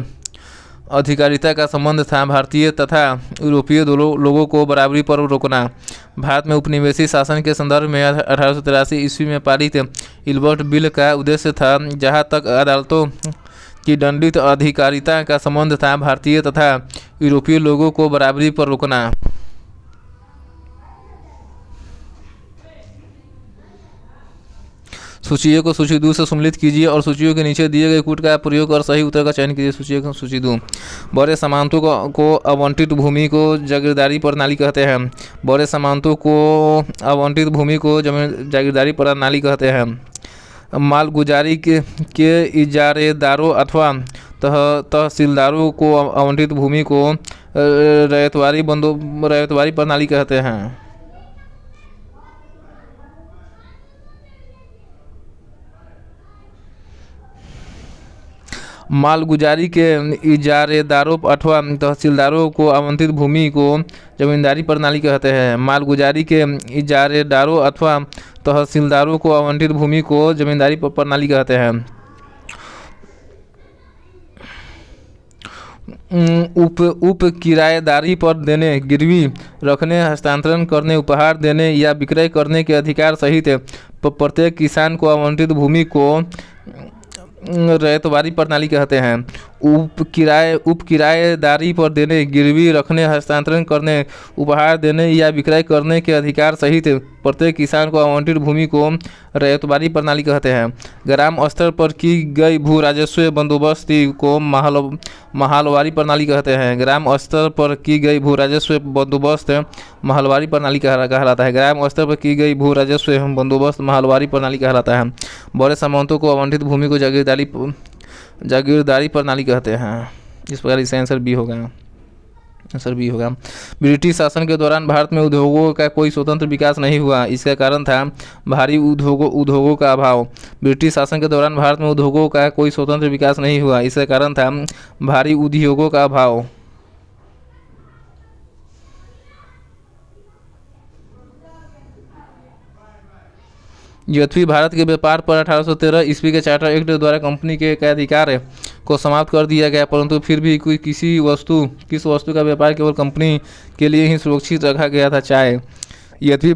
अधिकारिता का संबंध था भारतीय तथा यूरोपीय लोगों को बराबरी पर रोकना। भारत में उपनिवेशी शासन के संदर्भ में 1883 ईस्वी में पारित इल्बर्ट बिल का उद्देश्य था जहां तक अदालतों की दंडित अधिकारिता का संबंध था भारतीय तथा यूरोपीय लोगों को बराबरी पर रोकना। सूचियों को सूची 2 से सम्मिलित कीजिए और सूचियों के नीचे दिए गए कूट का प्रयोग कर सही उत्तर का चयन कीजिए। सूचियों को सूची 2 बड़े सामंतों को आवंटित भूमि को जागीरदारी प्रणाली कहते हैं। बड़े सामंतों को आवंटित भूमि को जागीरदारी प्रणाली कहते हैं। मालगुजारी के इजारेदारों अथवा तहसीलदारों को आवंटित भूमि को रैयतवारी प्रणाली कहते हैं। मालगुजारी के इजारेदारों अथवा तहसीलदारों को आवंटित भूमि को जमींदारी प्रणाली कहते हैं। मालगुजारी के इजारेदारों अथवा तहसीलदारों को आवंटित भूमि को जमींदारी प्रणाली कहते हैं। उप किराएदारी पर देने, गिरवी रखने, हस्तांतरण करने, उपहार देने या विक्रय करने के अधिकार सहित प्रत्येक किसान को आवंटित भूमि को रैयतवारी प्रणाली कहते हैं। उप किराएदारी पर देने, गिरवी रखने, हस्तांतरण करने, उपहार देने या विक्रय करने के अधिकार सहित प्रत्येक किसान को आवंटित भूमि को रैयतवारी प्रणाली कहते हैं। ग्राम स्तर पर की गई भू राजस्व बंदोबस्ती को महलवारी प्रणाली कहते हैं। ग्राम स्तर पर की गई भू राजस्व बंदोबस्त महलवारी प्रणाली कहलाता है। ग्राम स्तर पर की गई भू राजस्व बंदोबस्त महलवारी प्रणाली कहलाता है। बड़े सामंतों को आवंटित भूमि को जागीरदारी प्रणाली कहते हैं। इस प्रकार इसका आंसर बी होगा। ब्रिटिश शासन के दौरान भारत में उद्योगों का कोई स्वतंत्र विकास नहीं हुआ। इसका कारण था भारी उद्योगों का अभाव। ब्रिटिश शासन के दौरान भारत में उद्योगों का कोई स्वतंत्र विकास नहीं हुआ। इसका कारण था भारी उद्योगों का अभाव। यद्यपि भारत के व्यापार पर 1813 ईस्वी के चार्टर एक्ट द्वारा कंपनी के अधिकार को समाप्त कर दिया गया, परंतु फिर भी किस वस्तु का व्यापार केवल कंपनी के लिए ही सुरक्षित रखा गया था, चाय। यद्यपि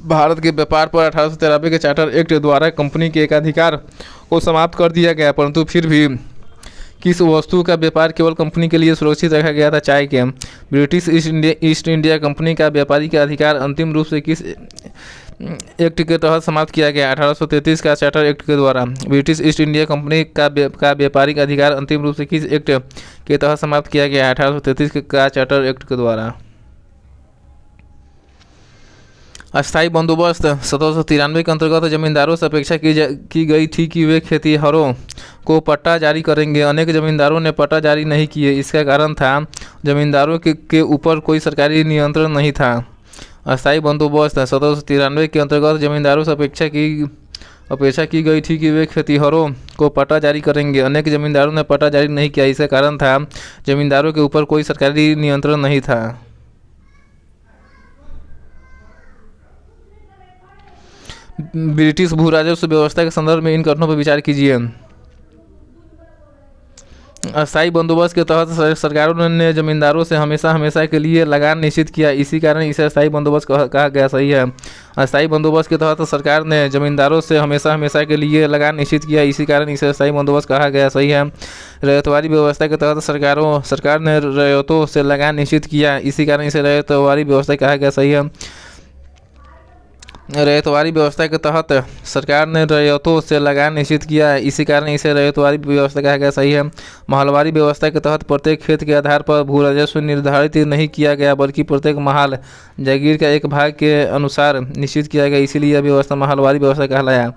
भारत के व्यापार पर 1893 के चार्टर एक्ट द्वारा कंपनी के एकाधिकार को समाप्त कर दिया गया, परंतु फिर भी किस वस्तु का व्यापार केवल कंपनी के लिए सुरक्षित रखा गया था, चाय के। ब्रिटिश ईस्ट इंडिया कंपनी का व्यापारी का अधिकार अंतिम रूप से किस एक्ट के तहत समाप्त किया गया? 1833 का चार्टर एक्ट के द्वारा। ब्रिटिश ईस्ट इंडिया कंपनी का व्यापारिक अधिकार अंतिम रूप से किस एक्ट के तहत समाप्त किया गया? 1833 का चार्टर एक्ट के द्वारा। अस्थायी बंदोबस्त 1793 के अंतर्गत जमींदारों से अपेक्षा की गई थी कि वे खेतिहरों को पट्टा जारी करेंगे। अनेक जमींदारों ने पट्टा जारी नहीं किए। इसका कारण था जमींदारों के ऊपर कोई सरकारी नियंत्रण नहीं था। अस्थायी बंदोबस्त 1793 के अंतर्गत जमींदारों से अपेक्षा की गई थी कि वे खेतिहरों को पट्टा जारी करेंगे। अनेक जमींदारों ने पट्टा जारी नहीं किया। इसका कारण था जमींदारों के ऊपर कोई सरकारी नियंत्रण नहीं था। ब्रिटिश भू राजस्व व्यवस्था के संदर्भ में इन कथनों पर विचार कीजिए। अस्थायी बंदोबस्त के तहत सरकारों ने जमींदारों से हमेशा हमेशा के लिए लगान निश्चित किया, इसी कारण इसे अस्थायी बंदोबस्त कहा गया। सही है। अस्थायी बंदोबस्त के तहत सरकार ने जमींदारों से हमेशा हमेशा के लिए लगान निश्चित किया, इसी कारण इसे अस्थायी बंदोबस्त कहा गया। सही है। रैयतवारी व्यवस्था के तहत सरकार ने रैयतों से लगान निश्चित किया, इसी कारण इसे रैयतवारी व्यवस्था कहा गया। सही है। रैयतवारी व्यवस्था के तहत सरकार ने रैयतों से लगान निश्चित किया, इसी कारण इसे रैयतवारी व्यवस्था कहा गया। सही है। महलवारी व्यवस्था के तहत प्रत्येक खेत के आधार पर भू राजस्व निर्धारित नहीं किया गया, बल्कि प्रत्येक महाल जागीर का एक भाग के अनुसार निश्चित किया गया, इसीलिए यह व्यवस्था महलवारी व्यवस्था कहलाया।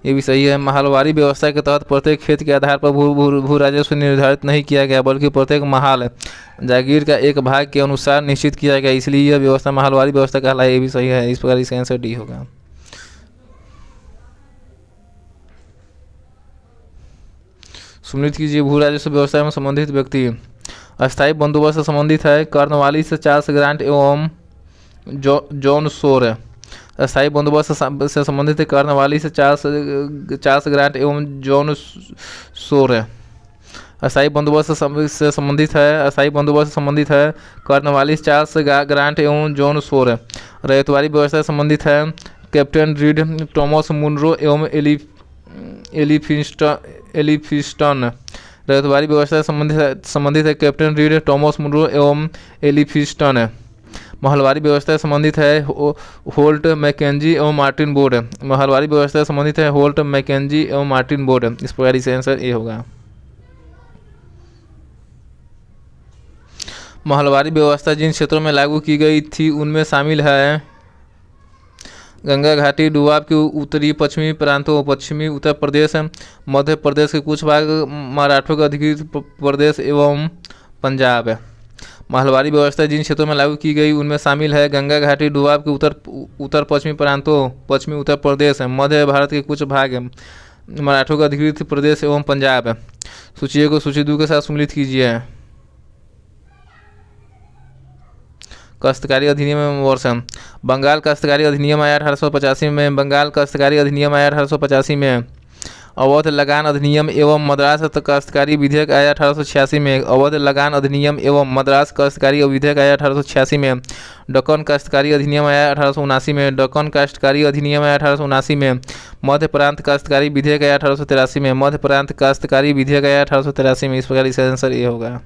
ये भी सही है। महलवारी व्यवस्था के तहत प्रत्येक खेत के आधार पर भू राजस्व निर्धारित नहीं किया गया, बल्कि प्रत्येक महाल जागीर का एक भाग के अनुसार निश्चित किया गया, इसलिए यह व्यवस्था महलवारी व्यवस्था कहलाया। ये भी सही है। इस प्रकार इसका आंसर डी होगा। सुनिश्चित कीजिए भू राजस्व व्यवस्था में संबंधित व्यक्ति। अस्थायी बंदोबस्त से संबंधित है कॉर्नवालिस से चार्ल्स ग्रांट एवं जॉन शोर। अस्थायी बंदोबस्त से संबंधित है कॉर्नवालिस से चार्ल्स ग्रांट एवं जॉन शोर। अस्थायी बंदोबस्त से संबंधित है कॉर्नवालिस, चार्ल्स ग्रांट एवं जॉन शोर। रैयतवारी व्यवस्था से संबंधित है कैप्टन रीड, टॉमस मुनरो एवं एलिफिंस्टन। रैयतवारी व्यवस्था से संबंधित है कैप्टन रीड, टॉमस मुनरो एवं एलिफिंस्टन। महलवारी व्यवस्था से संबंधित है होल्ट, मैकेंजी एवं मार्टिन बोर्ड। महलवारी व्यवस्था से संबंधित है होल्ट, मैकेंजी एवं मार्टिन बोर्ड। इस प्रकार इसका आंसर ए होगा। महलवारी व्यवस्था जिन क्षेत्रों में लागू की गई थी उनमें शामिल है गंगा घाटी, डुआब के उत्तरी पश्चिमी प्रांतों, पश्चिमी उत्तर प्रदेश, मध्य प्रदेश के कुछ भाग, मराठों के अधिकृत प्रदेश एवं पंजाब। महलवारी व्यवस्था जिन क्षेत्रों में लागू की गई उनमें शामिल है गंगा घाटी, डुआब के उत्तर पश्चिमी प्रांतों, पश्चिमी उत्तर प्रदेश, मध्य भारत के कुछ भाग, मराठों का अधिकृत प्रदेश एवं पंजाब। सूची को सूची 2 के साथ सम्मिलित कीजिए। काश्तकारी अधिनियम वर्ष। बंगाल काश्तकारी अधिनियम आया 1885 में। बंगाल काश्तकारी अधिनियम आया 1885 में। अवध लगान अधिनियम एवं मद्रास काश्तकारी विधेयक आया 1886 में। अवध लगान अधिनियम एवं मद्रास काश्तकारी विधेयक आया 1886 में। दक्कन काश्तकारी अधिनियम आया 1879 में। दक्कन काश्तकारी अधिनियम आया 1879 में। मध्य प्रांत काश्तकारी विधेयक आया 1883 में। मध्य प्रांत काश्तकारी विधेयक आया 1883 में। इस प्रकार इसका आंसर ये होगा।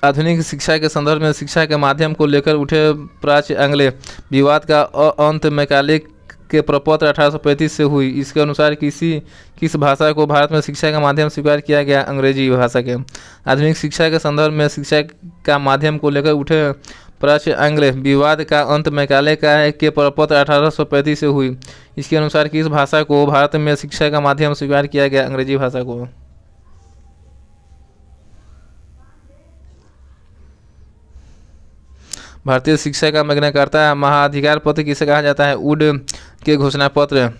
आधुनिक शिक्षा के संदर्भ में शिक्षा के माध्यम को लेकर उठे प्राच्य आंग्ल विवाद का अंत मैकाले के प्रपत्र 1835 से हुई। इसके अनुसार किस भाषा को भारत में शिक्षा का माध्यम स्वीकार किया गया? अंग्रेजी भाषा के। आधुनिक शिक्षा के संदर्भ में शिक्षा का माध्यम को लेकर उठे प्राच्य आंग्ल विवाद का अंत मैकाले के प्रपत्र 1835 से हुई। इसके अनुसार किस भाषा को भारत में शिक्षा का माध्यम स्वीकार किया गया? अंग्रेजी भाषा को। भारतीय शिक्षा का मैग्ना महाधिकार पत्र किसे कहा जाता है? वुड के घोषणा पत्र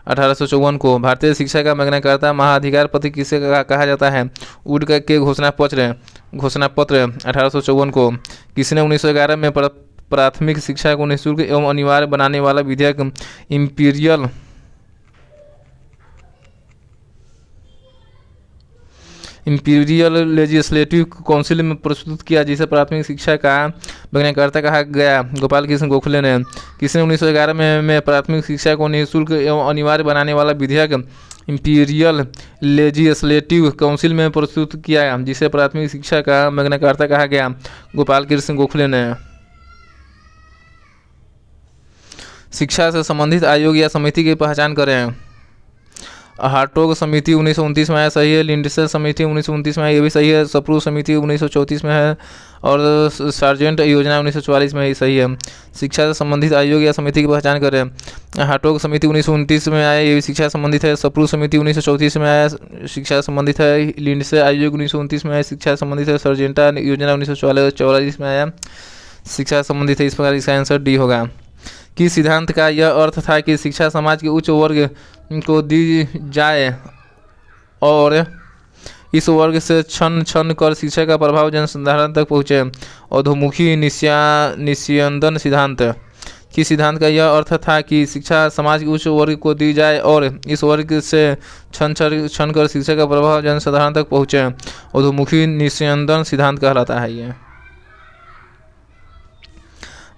1854 को। भारतीय शिक्षा का मैग्ना महाधिकार पत्र किसे कहा जाता है? वुड के घोषणा पत्र 1854 को। किसने 1911 में प्राथमिक शिक्षा को निःशुल्क एवं अनिवार्य बनाने वाला विधेयक इंपीरियल लेजिस्लेटिव काउंसिल में प्रस्तुत किया, जिसे प्राथमिक शिक्षा का मैग्ना कहा गया? गोपाल कृष्ण गोखले ने। किसने 1911 में प्राथमिक शिक्षा को निःशुल्क एवं अनिवार्य बनाने वाला विधेयक इंपीरियल लेजिस्लेटिव काउंसिल में प्रस्तुत किया, जिसे प्राथमिक शिक्षा का मैग्ना कहा गया? गोपाल कृष्ण गोखले ने। शिक्षा से संबंधित आयोग या समिति की पहचान करें। हार्टोग समिति 1929 में है, सही है। लिंडसे समिति 1929 में है, ये भी सही है। सप्रू समिति 1934 में है और सार्जेंट योजना 1944 में है, सही है। शिक्षा से संबंधित आयोग या समिति की पहचान करें। हार्टोग समिति 1929 में आया, ये भी शिक्षा संबंधित है। सप्रू समिति 1934 में आया, शिक्षा संबंधित है। लिंडसे आयोग 1929 में आया, शिक्षा संबंधित है। सार्जेंटा योजना 1944 में आया, शिक्षा संबंधित है। इस प्रकार इसका आंसर डी होगा। किस सिद्धांत का यह अर्थ था कि शिक्षा समाज के उच्च वर्ग को दी जाए और इस वर्ग से क्षण क्षण कर शिक्षा का प्रभाव जनसाधारण तक पहुँचे? अधोमुखी निस्यंदन सिद्धांत। कि सिद्धांत का यह अर्थ था कि शिक्षा समाज के उच्च वर्ग को दी जाए और इस वर्ग से छन कर शिक्षा का प्रभाव जनसाधारण तक पहुँचे। अधोमुखी निस्यंदन सिद्धांत कहलाता है ये।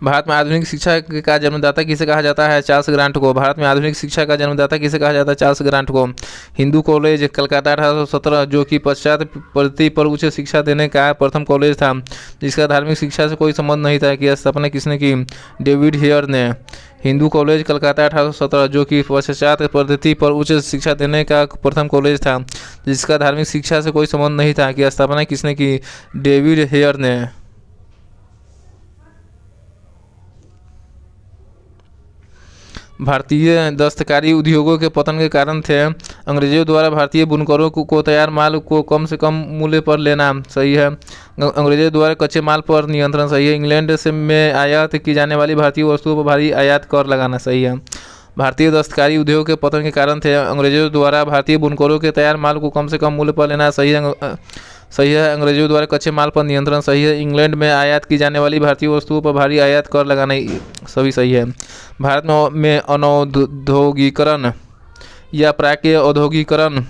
भारत में आधुनिक शिक्षा का जन्मदाता किसे कहा जाता है? चार्ल्स ग्रांट को। भारत में आधुनिक शिक्षा का जन्मदाता किसे कहा जाता है? चार्ल्स ग्रांट को। हिंदू कॉलेज कलकत्ता 1817 जो कि पश्चात पद्धति पर उच्च शिक्षा देने का प्रथम कॉलेज था, जिसका धार्मिक शिक्षा से कोई संबंध नहीं था, की स्थापना किसने की? डेविड हेयर ने। हिंदू कॉलेज कलकत्ता 1817 जो कि पश्चात पद्धति पर उच्च शिक्षा देने का प्रथम कॉलेज था, जिसका धार्मिक शिक्षा से कोई संबंध नहीं था, की स्थापना किसने की? डेविड हेयर ने। भारतीय दस्तकारी उद्योगों के पतन के कारण थे अंग्रेजों द्वारा भारतीय बुनकरों को तैयार माल को कम से कम मूल्य पर लेना, सही है। अंग्रेजों द्वारा कच्चे माल पर नियंत्रण, सही है। इंग्लैंड से में आयात की जाने वाली भारतीय वस्तुओं पर भारी आयात कर लगाना, सही है। भारतीय दस्तकारी उद्योग के पतन के कारण थे अंग्रेजों द्वारा भारतीय बुनकरों के तैयार माल को कम से कम मूल्य पर लेना, सही है। अंग्रेजों द्वारा कच्चे माल पर नियंत्रण, सही है। इंग्लैंड में आयात की जाने वाली भारतीय वस्तुओं पर भारी आयात कर लगाना, सभी सही है। भारत में अनौद्योगीकरण या प्राक्य औद्योगिकरण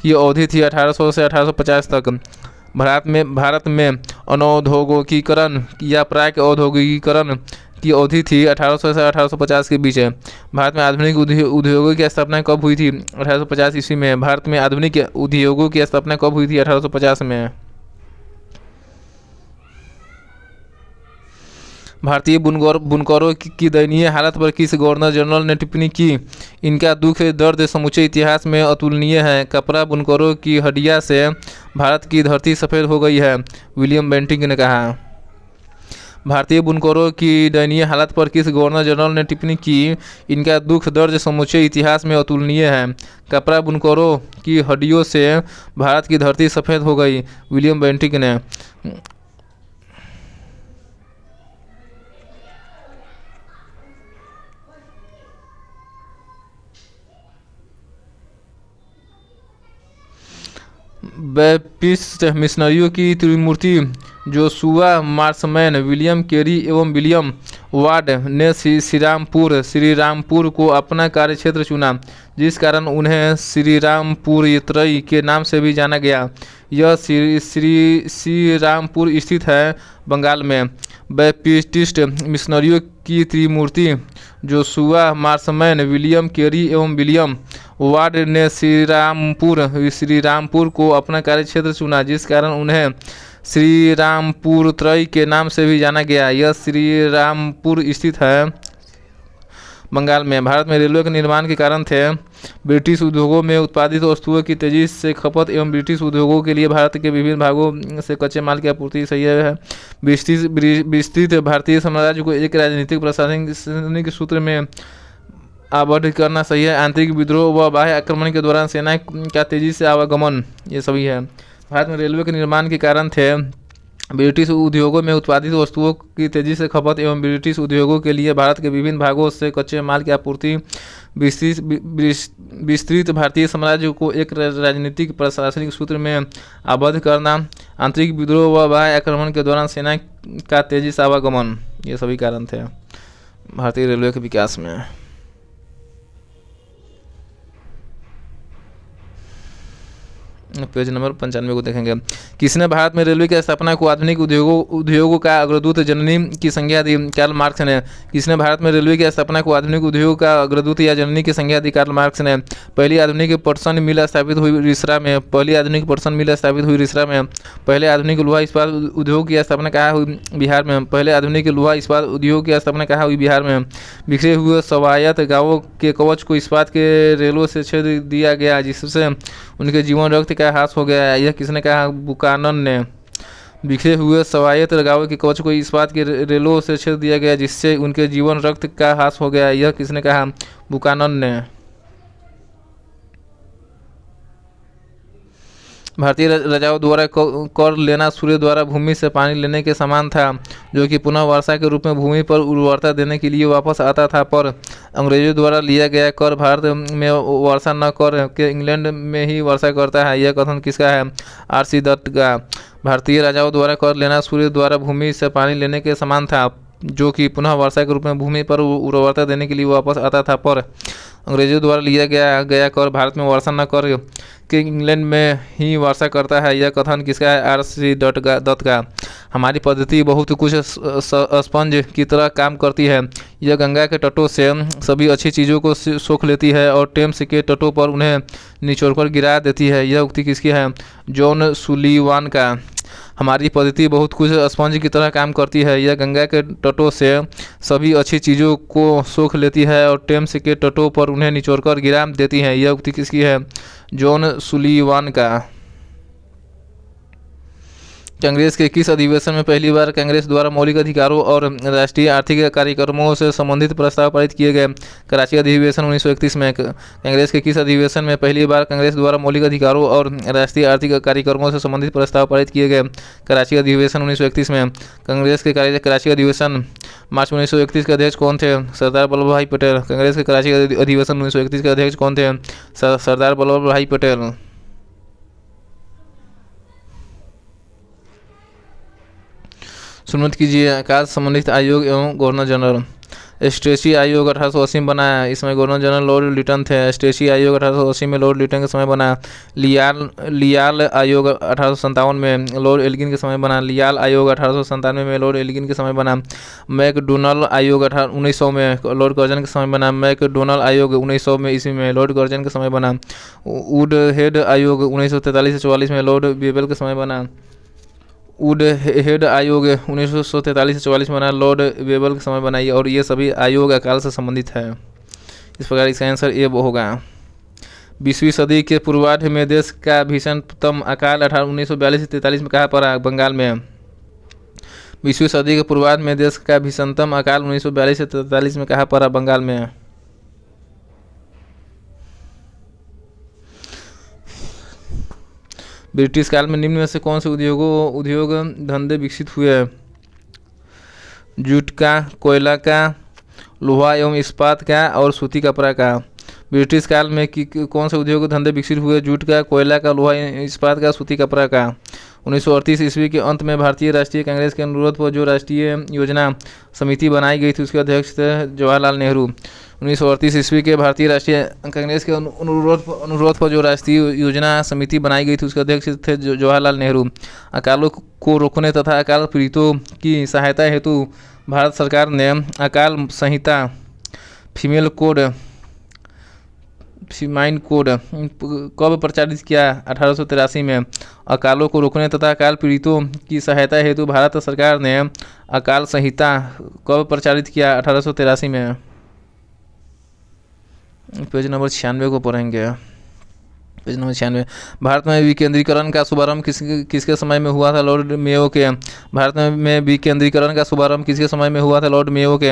की अवधि थी 1800 से 1850 तक। भारत में अनौद्योगिकरण या प्राक्य औद्योगिकरण की अवधि थी 1800 से 1850 के बीच है। भारत में आधुनिक उद्योगों की स्थापना कब हुई थी? 1850 ईस्वी में। भारत में आधुनिक उद्योगों की स्थापना कब हुई थी? 1850 में। भारतीय बुनकरों की दयनीय हालत पर किस गवर्नर जनरल ने टिप्पणी की? इनका दुख दर्द समूचे इतिहास में अतुलनीय है। कपड़ा बुनकरों की हड्डियां से भारत की धरती सफ़ेद हो गई है, विलियम बेंटिंक ने कहा। भारतीय बुनकरों की दयनीय हालत पर किस गवर्नर जनरल ने टिप्पणी की? इनका दुख दर्द समूचे इतिहास में अतुलनीय है। कपड़ा बुनकरों की हड्डियों से भारत की धरती सफ़ेद हो गई, विलियम बेंटिक ने। बैप्टिस्ट मिशनरियों की त्रिमूर्ति जोशुआ मार्शमैन, विलियम कैरी एवं विलियम वार्ड ने श्रीरामपुर को अपना कार्यक्षेत्र चुना, जिस कारण उन्हें श्रीरामपुरत्रयी के नाम से भी जाना गया। यह श्रीरामपुर स्थित है बंगाल में। बैप्टिस्ट मिशनरियों की त्रिमूर्ति जोशुआ मार्शमैन, विलियम कैरी एवं विलियम वार्ड ने श्रीरामपुर को अपना कार्यक्षेत्र चुना, जिस कारण उन्हें श्रीरामपुरत्रयी के नाम से भी जाना गया। यह श्रीरामपुर स्थित है बंगाल में। भारत में रेलवे के निर्माण के कारण थे ब्रिटिश उद्योगों में उत्पादित वस्तुओं की तेजी से खपत एवं ब्रिटिश उद्योगों के लिए भारत के विभिन्न भागों से कच्चे माल की आपूर्ति, सही है। विस्तृत भारतीय साम्राज्य को एक राजनीतिक प्रशासनिक सूत्र में आबद्ध करना, सही है। आंतरिक विद्रोह व बाह्य आक्रमण के दौरान सेना का तेजी से आवागमन, ये सभी है। भारत में रेलवे के निर्माण के कारण थे ब्रिटिश उद्योगों में उत्पादित वस्तुओं की तेजी से खपत एवं ब्रिटिश उद्योगों के लिए भारत के विभिन्न भागों से कच्चे माल की आपूर्ति। विस्तृत भारतीय साम्राज्य को एक राजनीतिक प्रशासनिक सूत्र में आबद्ध करना, आंतरिक विद्रोह व बाह्य आक्रमण के दौरान सेना का तेजी से आवागमन, ये सभी कारण थे भारतीय रेलवे के विकास में। पेज नंबर 95 को देखेंगे। किसने भारत में रेलवे की स्थापना को आधुनिक उद्योगों का अग्रदूत जननी की संज्ञा दी? कार्ल मार्क्स ने। किसने भारत में रेलवे की स्थापना को आधुनिक उद्योगों का अग्रदूत या जननी की संज्ञा दी? कार्ल मार्क्स ने। पहली आधुनिक पटसन मिल स्थापित हुई रिसरा में। पहली आधुनिक लोहा इस्पात उद्योग की स्थापना कहाँ हुई? बिहार में। पहले आधुनिक लोहा इस्पात उद्योग की स्थापना कहाँ हुई? बिहार में। बिखरे हुए स्वायत्त गाँवों के कवच को इस्पात के रेलों से छेद दिया गया, जिससे उनके जीवन रक्त का ह्रास हो गया, यह किसने कहा? बुकानन ने। बिखरे हुए स्वायत्त गाँवों के कवच को इस्पात के रेलों से छेद दिया गया, जिससे उनके जीवन रक्त का ह्रास हो गया, यह किसने कहा? बुकानन ने। भारतीय राजाओं द्वारा कर लेना सूर्य द्वारा भूमि से पानी लेने के समान था, जो कि पुनः वर्षा के रूप में भूमि पर उर्वरता देने के लिए वापस आता था, पर अंग्रेजों द्वारा लिया गया कर भारत में वर्षा न कर के इंग्लैंड में ही वर्षा करता है, यह कथन किसका है? R.C. दत्त का। भारतीय राजाओं द्वारा कर लेना सूर्य द्वारा भूमि से पानी लेने के समान था, जो कि पुनः वर्षा के रूप में भूमि पर उर्वरता देने के लिए वापस आता था, पर अंग्रेजों द्वारा लिया गया कर भारत में वर्षा न कर के इंग्लैंड में ही वर्षा करता है। यह कथन किसका है? R.C. दत्त का। हमारी पद्धति बहुत कुछ स्पंज की तरह काम करती है। यह गंगा के तटों से सभी अच्छी चीज़ों को सोख लेती है और टेम्स के तटों पर उन्हें निचोड़कर गिरा देती है। यह उक्ति किसकी है? जॉन सुलीवान का। हमारी पद्धति बहुत कुछ स्पंज की तरह काम करती है। यह गंगा के तटों से सभी अच्छी चीज़ों को सोख लेती है और टेम्स के तटों पर उन्हें निचोड़कर गिरा देती है। यह उक्ति किसकी है? जॉन सुलीवान का। कांग्रेस के किस अधिवेशन में पहली बार कांग्रेस द्वारा मौलिक अधिकारों और राष्ट्रीय आर्थिक कार्यक्रमों से संबंधित प्रस्ताव पारित किए गए? कराची अधिवेशन 1931 में। कांग्रेस के किस अधिवेशन में पहली बार कांग्रेस द्वारा मौलिक अधिकारों और राष्ट्रीय आर्थिक कार्यक्रमों से संबंधित प्रस्ताव पारित किए गए? कराची अधिवेशन 1931 में। कांग्रेस के कराची अधिवेशन मार्च 1931 के अध्यक्ष कौन थे? सरदार वल्लभ भाई पटेल। कांग्रेस के कराची अधिवेशन 1931 के अध्यक्ष कौन थे? सरदार वल्लभ भाई पटेल। सुनमत कीजिए। आकाश संबंधित आयोग एवं गवर्नर जनरल। स्ट्रेची आयोग 1880 में बनाया, इसमें गवर्नर जनरल लॉर्ड लिटन थे। स्ट्रेची आयोग 1880 में लॉर्ड लिटन के समय बना। लियाल आयोग 1857 में लॉर्ड एल्गिन के समय बना। लियाल आयोग 1897 में लॉर्ड एल्गिन के समय बना। मैकडोनल आयोग 1900 में लॉर्ड कर्जन के समय बना। मैकडोनल आयोग 1900 में ईस्वी में लॉर्ड कर्जन के समय बना। वुडहेड आयोग 1943 से 44 में लॉर्ड बेबल के समय बना। वुडहेड आयोग 1943 से 44 में बना, लॉर्ड बेबल के समय बनाई, और ये सभी आयोग अकाल से संबंधित है। इस प्रकार इसका आंसर ए होगा। 20वीं सदी के पूर्वार्ध में देश का भीषणतम अकाल 1942 से 43 में कहाँ पड़ा? बंगाल में। 20वीं सदी के पूर्वार्ध में देश का भीषणतम अकाल 1942 से 43 में कहाँ पड़ा? बंगाल में। ब्रिटिश काल में निम्न में से कौन से उद्योग धंधे विकसित हुए? जूट का, कोयला का, लोहा एवं इस्पात का और सूती कपड़ा का। ब्रिटिश काल में कौन से उद्योग धंधे विकसित हुए? जूट का, कोयला का, लोहा इस्पात का, सूती कपड़ा का। 1938 ईस्वी के अंत में भारतीय राष्ट्रीय कांग्रेस के अनुरोध पर जो राष्ट्रीय योजना समिति बनाई गई थी उसके अध्यक्ष थे जवाहरलाल नेहरू। 1938 ईस्वी के भारतीय राष्ट्रीय कांग्रेस के अनुरोध पर जो राष्ट्रीय योजना समिति बनाई गई थी उसके अध्यक्ष थे जवाहरलाल नेहरू। अकालों को रोकने तथा अकाल पीड़ितों की सहायता हेतु भारत सरकार ने अकाल संहिता, फीमेल कोड, फीमाइन कोड कब प्रचारित किया? 1883 में। अकालों को रोकने तथा अकाल पीड़ितों की सहायता हेतु भारत सरकार ने अकाल संहिता कब प्रचारित किया? 1883 में। पेज नंबर 96 को पढ़ेंगे। Page number 96। भारत में विकेंद्रीकरण का शुभारंभ किसके समय में हुआ था? लॉर्ड मेयो के। भारत में विकेंद्रीकरण का शुभारंभ किसके समय में हुआ था? लॉर्ड मेयो के।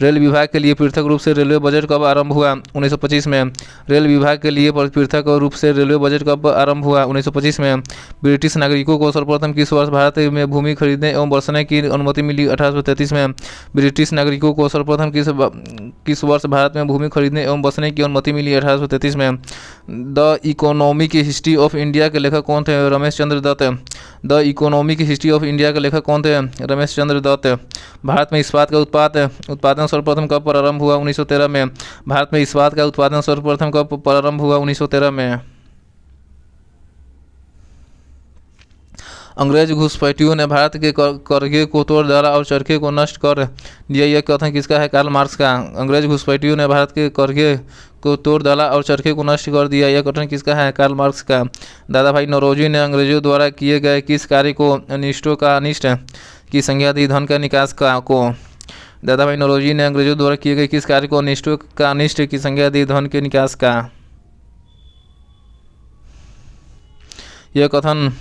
रेल विभाग के लिए पृथक रूप से रेलवे बजट कब आरंभ हुआ? 1925 में। रेल विभाग के लिए पृथक रूप से रेलवे बजट कब आरंभ हुआ? 1925 में। ब्रिटिश नागरिकों को सर्वप्रथम किस वर्ष भारत में भूमि खरीदने एवं बसने की अनुमति मिली? 1833 में। ब्रिटिश नागरिकों को सर्वप्रथम किस वर्ष भारत में भूमि खरीदने एवं बसने की अनुमति मिली? 1833 में। The economic history of India के लेखक कौन थे? Ramesh Chandra Dutt. The economic history of India के लेखक कौन थे? रमेश चंद्र दत्त। भारत में इस्पात का उत्पादन सर्वप्रथम कब प्रारंभ हुआ? 1913 में। भारत में इस्पात का उत्पादन सर्वप्रथम कब प्रारंभ हुआ? 1913 में। अंग्रेज घुसपैठियों ने भारत के करघे को तोड़ डाला और चरखे को नष्ट कर दिया, यह कथन किसका है? कार्ल मार्क्स का। अंग्रेज घुसपैठियों ने भारत के करघे को तोड़ डाला और चरखे को नष्ट कर दिया, यह कथन किसका है? कार्ल मार्क्स का। दादा भाई नौरोजी ने अंग्रेजों द्वारा किए गए किस कार्य को अनिष्टों का अनिष्ट की संज्ञा दी? धन का निकास को। दादा भाई नौरोजी ने अंग्रेजों द्वारा किए गए किस कार्य को अनिष्टों का अनिष्ट की संज्ञा दी? धन के निकास का। यह कथन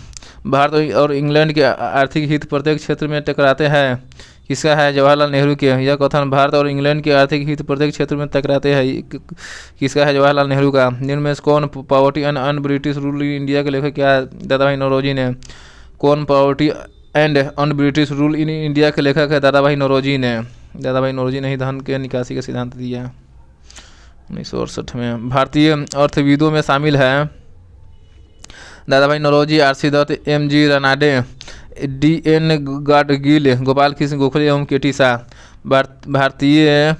भारत और इंग्लैंड के आर्थिक हित प्रत्येक क्षेत्र में टकराते हैं, किसका है? जवाहरलाल नेहरू के। यह कथन भारत और इंग्लैंड के आर्थिक हित प्रत्येक क्षेत्र में टकराते हैं, किसका है? जवाहरलाल नेहरू का। निम्न में कौन poverty and un British rule in India के लेखक क्या है? दादा भाई नौरोजी ने। कौन poverty and un British rule in India के लेखक है? दादा भाई नौरोजी ने। दादा भाई नौरोजी ने ही धन के निकासी का सिद्धांत दिया 1968 में। भारतीय अर्थविदों में शामिल है Dadabhai Naoroji, R.C. Dutt, M.G. Ranade, D.N. Gadgil, Gopal Krishna Gokhale एवं के.टी. शाह। भारतीय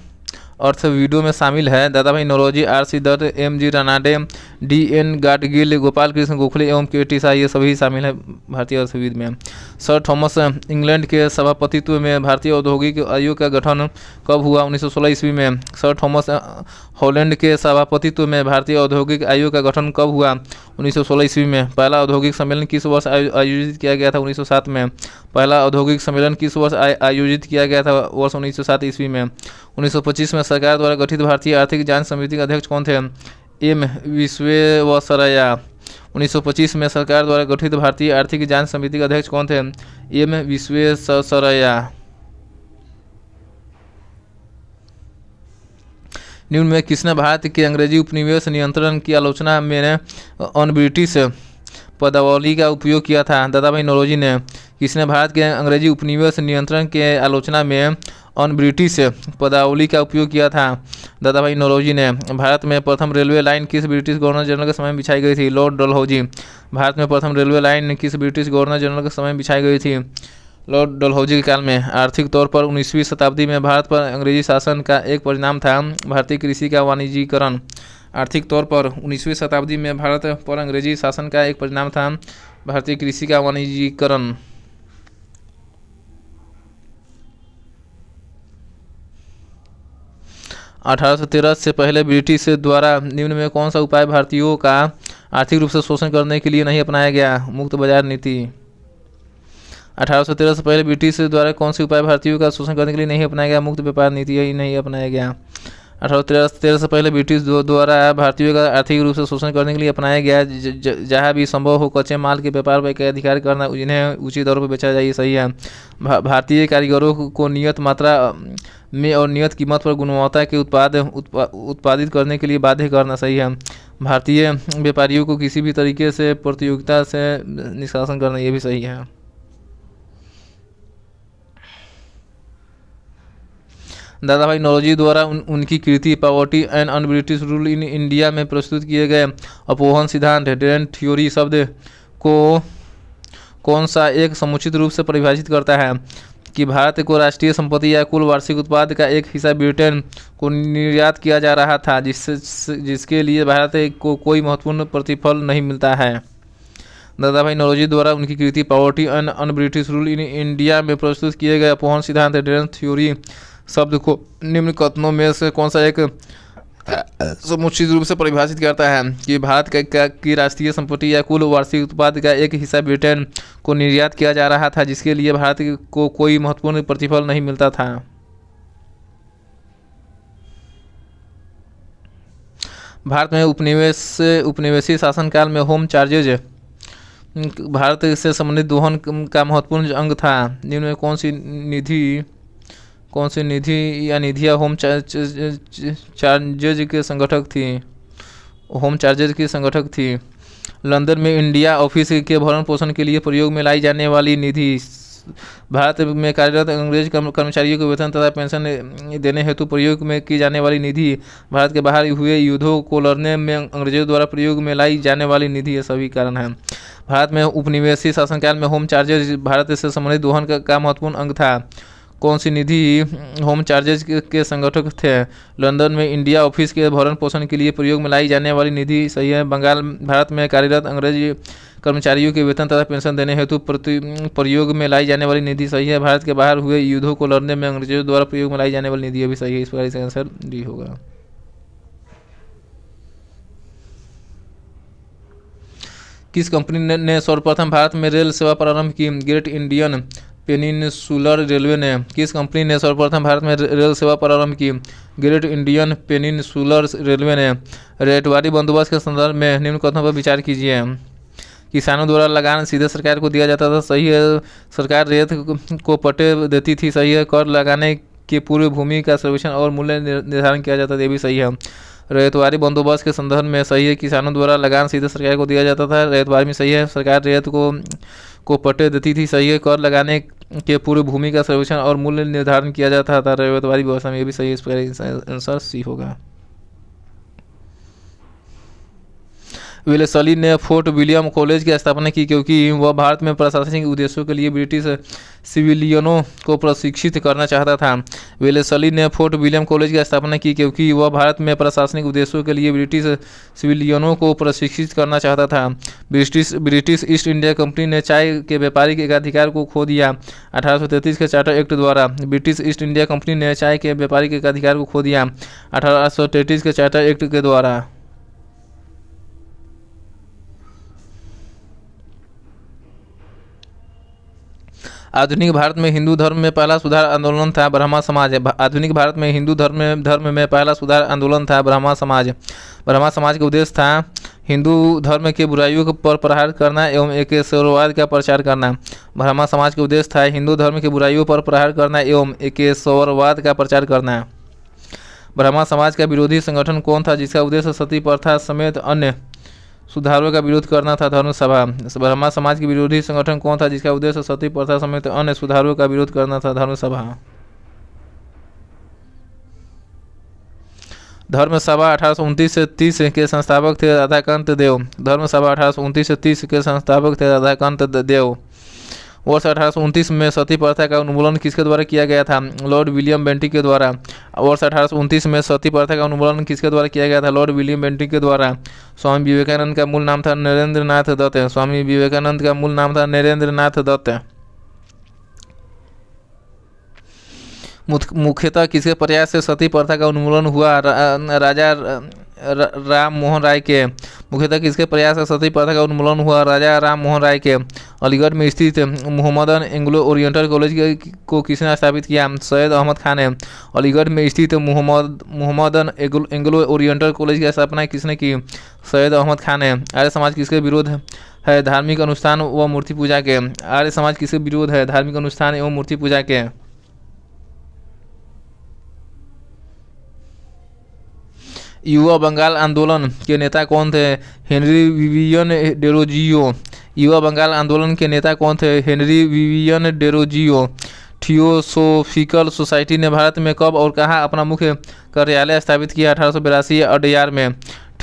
अर्थ वीडियो में शामिल है Dadabhai Naoroji, R C. Dutt, M G. Ranade, D N. Gadgil, Gopal Krishna Gokhale एवं के.टी. शाह, ये सभी शामिल हैं भारतीय अर्थविद में। सर थॉमस इंग्लैंड के सभापतित्व में भारतीय औद्योगिक आयोग का गठन कब हुआ? 1916 ईस्वी में। सर थॉमस हॉलैंड के सभापतित्व में भारतीय औद्योगिक आयोग का गठन कब हुआ? 1916 ईस्वी में। पहला औद्योगिक सम्मेलन किस वर्ष आयोजित किया गया था? 1907 में। पहला औद्योगिक सम्मेलन किस वर्ष आयोजित किया गया था? वर्ष 1907 ईस्वी में। 1925 में सरकार द्वारा गठित भारतीय आर्थिक जांच समिति के अध्यक्ष कौन थे? एम विश्वेश्वरैया। 1925 में सरकार द्वारा गठित भारतीय आर्थिक जांच समिति के अध्यक्ष कौन थे? एम विश्वेश्वरैया। निम्न में किसने भारत के अंग्रेजी उपनिवेश नियंत्रण की आलोचना में अन ब्रिटिश पदावली का उपयोग किया था? दादा भाई नौरोजी ने। किसने भारत के अंग्रेजी उपनिवेश नियंत्रण के आलोचना में अन ब्रिटिश पदावली का उपयोग किया था? दादा भाई नौरोजी ने। भारत में प्रथम रेलवे लाइन किस ब्रिटिश गवर्नर जनरल के समय में बिछाई गई थी? लॉर्ड डलहौजी। भारत में प्रथम रेलवे लाइन किस ब्रिटिश गवर्नर जनरल के समय में बिछाई गई थी? लॉर्ड डलहौजी के काल में। आर्थिक तौर पर 19वीं शताब्दी में भारत पर अंग्रेजी शासन का एक परिणाम था भारतीय कृषि का वाणिज्यीकरण। आर्थिक तौर पर 19वीं शताब्दी में भारत पर अंग्रेजी शासन का एक परिणाम था भारतीय कृषि का वाणिज्यीकरण। (1813) से पहले ब्रिटिश द्वारा निम्न में कौन सा उपाय भारतीयों का आर्थिक रूप से शोषण करने के लिए नहीं अपनाया गया? मुक्त बाजार नीति। 1813 से पहले ब्रिटिश द्वारा कौन सी उपाय भारतीयों का शोषण करने के लिए नहीं अपनाया गया? मुक्त व्यापार नीति, यही नहीं अपनाया गया। 1813 से पहले ब्रिटिश द्वारा भारतीयों का आर्थिक रूप से शोषण करने के लिए अपनाया गया जहाँ भी संभव हो कच्चे माल के व्यापार पर अधिकार करना, इन्हें उचित दरों पर बेचा जाए, सही है। भारतीय कारीगरों को नियत मात्रा में और नियत कीमत पर गुणवत्ता के उत्पादित करने के लिए बाध्य करना, सही है। भारतीय व्यापारियों को किसी भी तरीके से प्रतियोगिता से निष्कासन करना, ये भी सही है। दादा भाई नौरोजी द्वारा उनकी कृति poverty and un British rule in India में प्रस्तुत किए गए अपोहन सिद्धांत डेरेंट थ्योरी शब्द को कौन सा एक समुचित रूप से परिभाषित करता है? कि भारत को राष्ट्रीय संपत्ति या कुल वार्षिक उत्पाद का एक हिस्सा ब्रिटेन को निर्यात किया जा रहा था जिसके लिए भारत को कोई महत्वपूर्ण प्रतिफल नहीं मिलता है। दादा भाई नौरोजी द्वारा उनकी कृति poverty and un British rule in India में प्रस्तुत किए गए अपोहन सिद्धांत डेरेंट थ्योरी शब्द को निम्न कथनों में से कौन सा एक समुचित रूप से परिभाषित करता है? कि भारत की राष्ट्रीय संपत्ति या कुल वार्षिक उत्पाद का एक हिस्सा ब्रिटेन को निर्यात किया जा रहा था जिसके लिए भारत को कोई महत्वपूर्ण प्रतिफल नहीं मिलता था। भारत में उपनिवेशी शासनकाल में होम चार्जेज भारत से संबंधित दोहन का महत्वपूर्ण अंग था। निम्न में कौन सी निधि या निधियां होम चार्जेज के संगठक थी? लंदन में इंडिया ऑफिस के भरण पोषण के लिए प्रयोग में लाई जाने वाली निधि। भारत में कार्यरत अंग्रेज कर्मचारियों को वेतन तथा पेंशन देने हेतु प्रयोग में की जाने वाली निधि। भारत के बाहर हुए युद्धों को लड़ने में अंग्रेजों द्वारा प्रयोग में लाई जाने वाली निधि, ये सभी कारण हैं। भारत में उपनिवेशी शासनकाल में होम चार्जेज भारत से संबंधित दोहन का महत्वपूर्ण अंग था। कौन सी निधि होम चार्जेज के संगठक थे? लंदन में इंडिया ऑफिस के भरण पोषण के लिए प्रयोग में लाई जाने वाली निधि, सही है। भारत में कार्यरत अंग्रेजी कर्मचारियों के वेतन तथा पेंशन देने हेतु प्रयोग में लाई जाने वाली निधि, सही है। भारत के बाहर हुए युद्धों को लड़ने में अंग्रेजों द्वारा प्रयोग में लाई जाने वाली निधि, भी सही है। इस प्रकार इसका आंसर डी होगा। किस कंपनी ने सर्वप्रथम भारत में रेल सेवा प्रारंभ की? ग्रेट इंडियन पेनिनसुलर रेलवे ने। किस कंपनी ने सर्वप्रथम भारत में रेल सेवा प्रारंभ की? ग्रेट इंडियन पेनिनसुलर रेलवे ने। रेतवारी बंदोबस्त के संदर्भ में निम्न कथनों पर विचार कीजिए। किसानों द्वारा लगान सीधे सरकार को दिया जाता था, सही है। सरकार रेत को पट्टे देती थी, सही है। कर लगाने के पूर्व भूमि का सर्वेक्षण और मूल्य निर्धारण किया जाता था, ये भी सही है। रेतवारी बंदोबस्त के संदर्भ में सही है। किसानों द्वारा लगान सीधे सरकार को दिया जाता था, रेतवारी में सही है। सरकार रेत को पट्टे देती थी, सही है। कर लगाने के पूर्व भूमि का सर्वेक्षण और मूल्य निर्धारण किया जाता था रेतवारी व्यवस्था में, ये भी सही है। इस पर आंसर सी होगा। वेलेस्ली ने फोर्ट विलियम कॉलेज की स्थापना की क्योंकि वह भारत में प्रशासनिक उद्देश्यों के लिए ब्रिटिश सिविलियनों को प्रशिक्षित करना चाहता था। वेलेस्ली ने फोर्ट विलियम कॉलेज की स्थापना की क्योंकि वह भारत में प्रशासनिक उद्देश्यों के लिए ब्रिटिश सिविलियनों को प्रशिक्षित करना चाहता था। ब्रिटिश ईस्ट इंडिया कंपनी ने चाय के व्यापारिक एकाधिकार को खो दिया। 1833 के चार्टर एक्ट द्वारा ब्रिटिश ईस्ट इंडिया कंपनी ने चाय के व्यापारिक एकाधिकार को खो दिया। 1833 के चार्टर एक्ट के द्वारा। आधुनिक भारत में हिंदू धर्म में पहला सुधार आंदोलन था ब्रह्मा समाज। आधुनिक भारत में हिंदू धर्म में पहला सुधार आंदोलन था ब्रह्मा समाज। ब्रह्मा समाज का उद्देश्य था हिंदू धर्म के बुराइयों पर प्रहार करना एवं एकेश्वरवाद का प्रचार करना। ब्रह्मा समाज का उद्देश्य था हिंदू धर्म के बुराइयों पर प्रहार करना एवं एकेश्वरवाद का प्रचार करना। ब्रह्मा समाज का विरोधी संगठन कौन था जिसका उद्देश्य सती प्रथा समेत अन्य सुधारों का विरोध करना था? धर्म सभा। ब्रह्मा समाज के विरोधी संगठन कौन था जिसका उद्देश्य सती प्रथा समेत अन्य सुधारों का विरोध करना था? धर्म सभा। धर्म सभा 1829 से 30 के संस्थापक थे राधाकांत देव। धर्म सभा 1829 से 30 के संस्थापक थे राधाकांत देव। वर्ष 1829 में सती प्रथा का उन्मूलन किसके द्वारा किया गया था? लॉर्ड विलियम बेंटिक के द्वारा। वर्ष 1829 में सती प्रथा का उन्मूलन किसके द्वारा किया गया था? लॉर्ड विलियम बेंटिक के द्वारा। स्वामी विवेकानंद का मूल नाम था नरेंद्र नाथ दत्त। स्वामी विवेकानंद का मूल नाम था नरेंद्र नाथ दत्त। मुख्यतः किसके प्रयास से सती प्रथा का उन्मूलन हुआ? राजा राम मोहन राय के। मुख्यतः किसके प्रयास से सती प्रथा का उन्मूलन हुआ? राजा राम मोहन राय के। अलीगढ़ में स्थित मोहम्मदन एंग्लो ओरिएंटल कॉलेज को किसने स्थापित किया? सैयद अहमद खान ने। अलीगढ़ में स्थित मोहम्मदन एंग्लो ओरिएंटल कॉलेज की स्थापना किसने की? सैयद अहमद खान ने। आर्य समाज किसके विरोध है? धार्मिक अनुष्ठान व मूर्ति पूजा के। आर्य समाज किसके विरोध है? धार्मिक अनुष्ठान एवं मूर्ति पूजा के। युवा बंगाल आंदोलन के नेता कौन थे? Henry Vivian Derozio. युवा बंगाल आंदोलन के नेता कौन थे? Henry Vivian Derozio. Theosophical society ने भारत में कब और कहाँ अपना मुख्य कार्यालय स्थापित किया? 1882 अडयार में।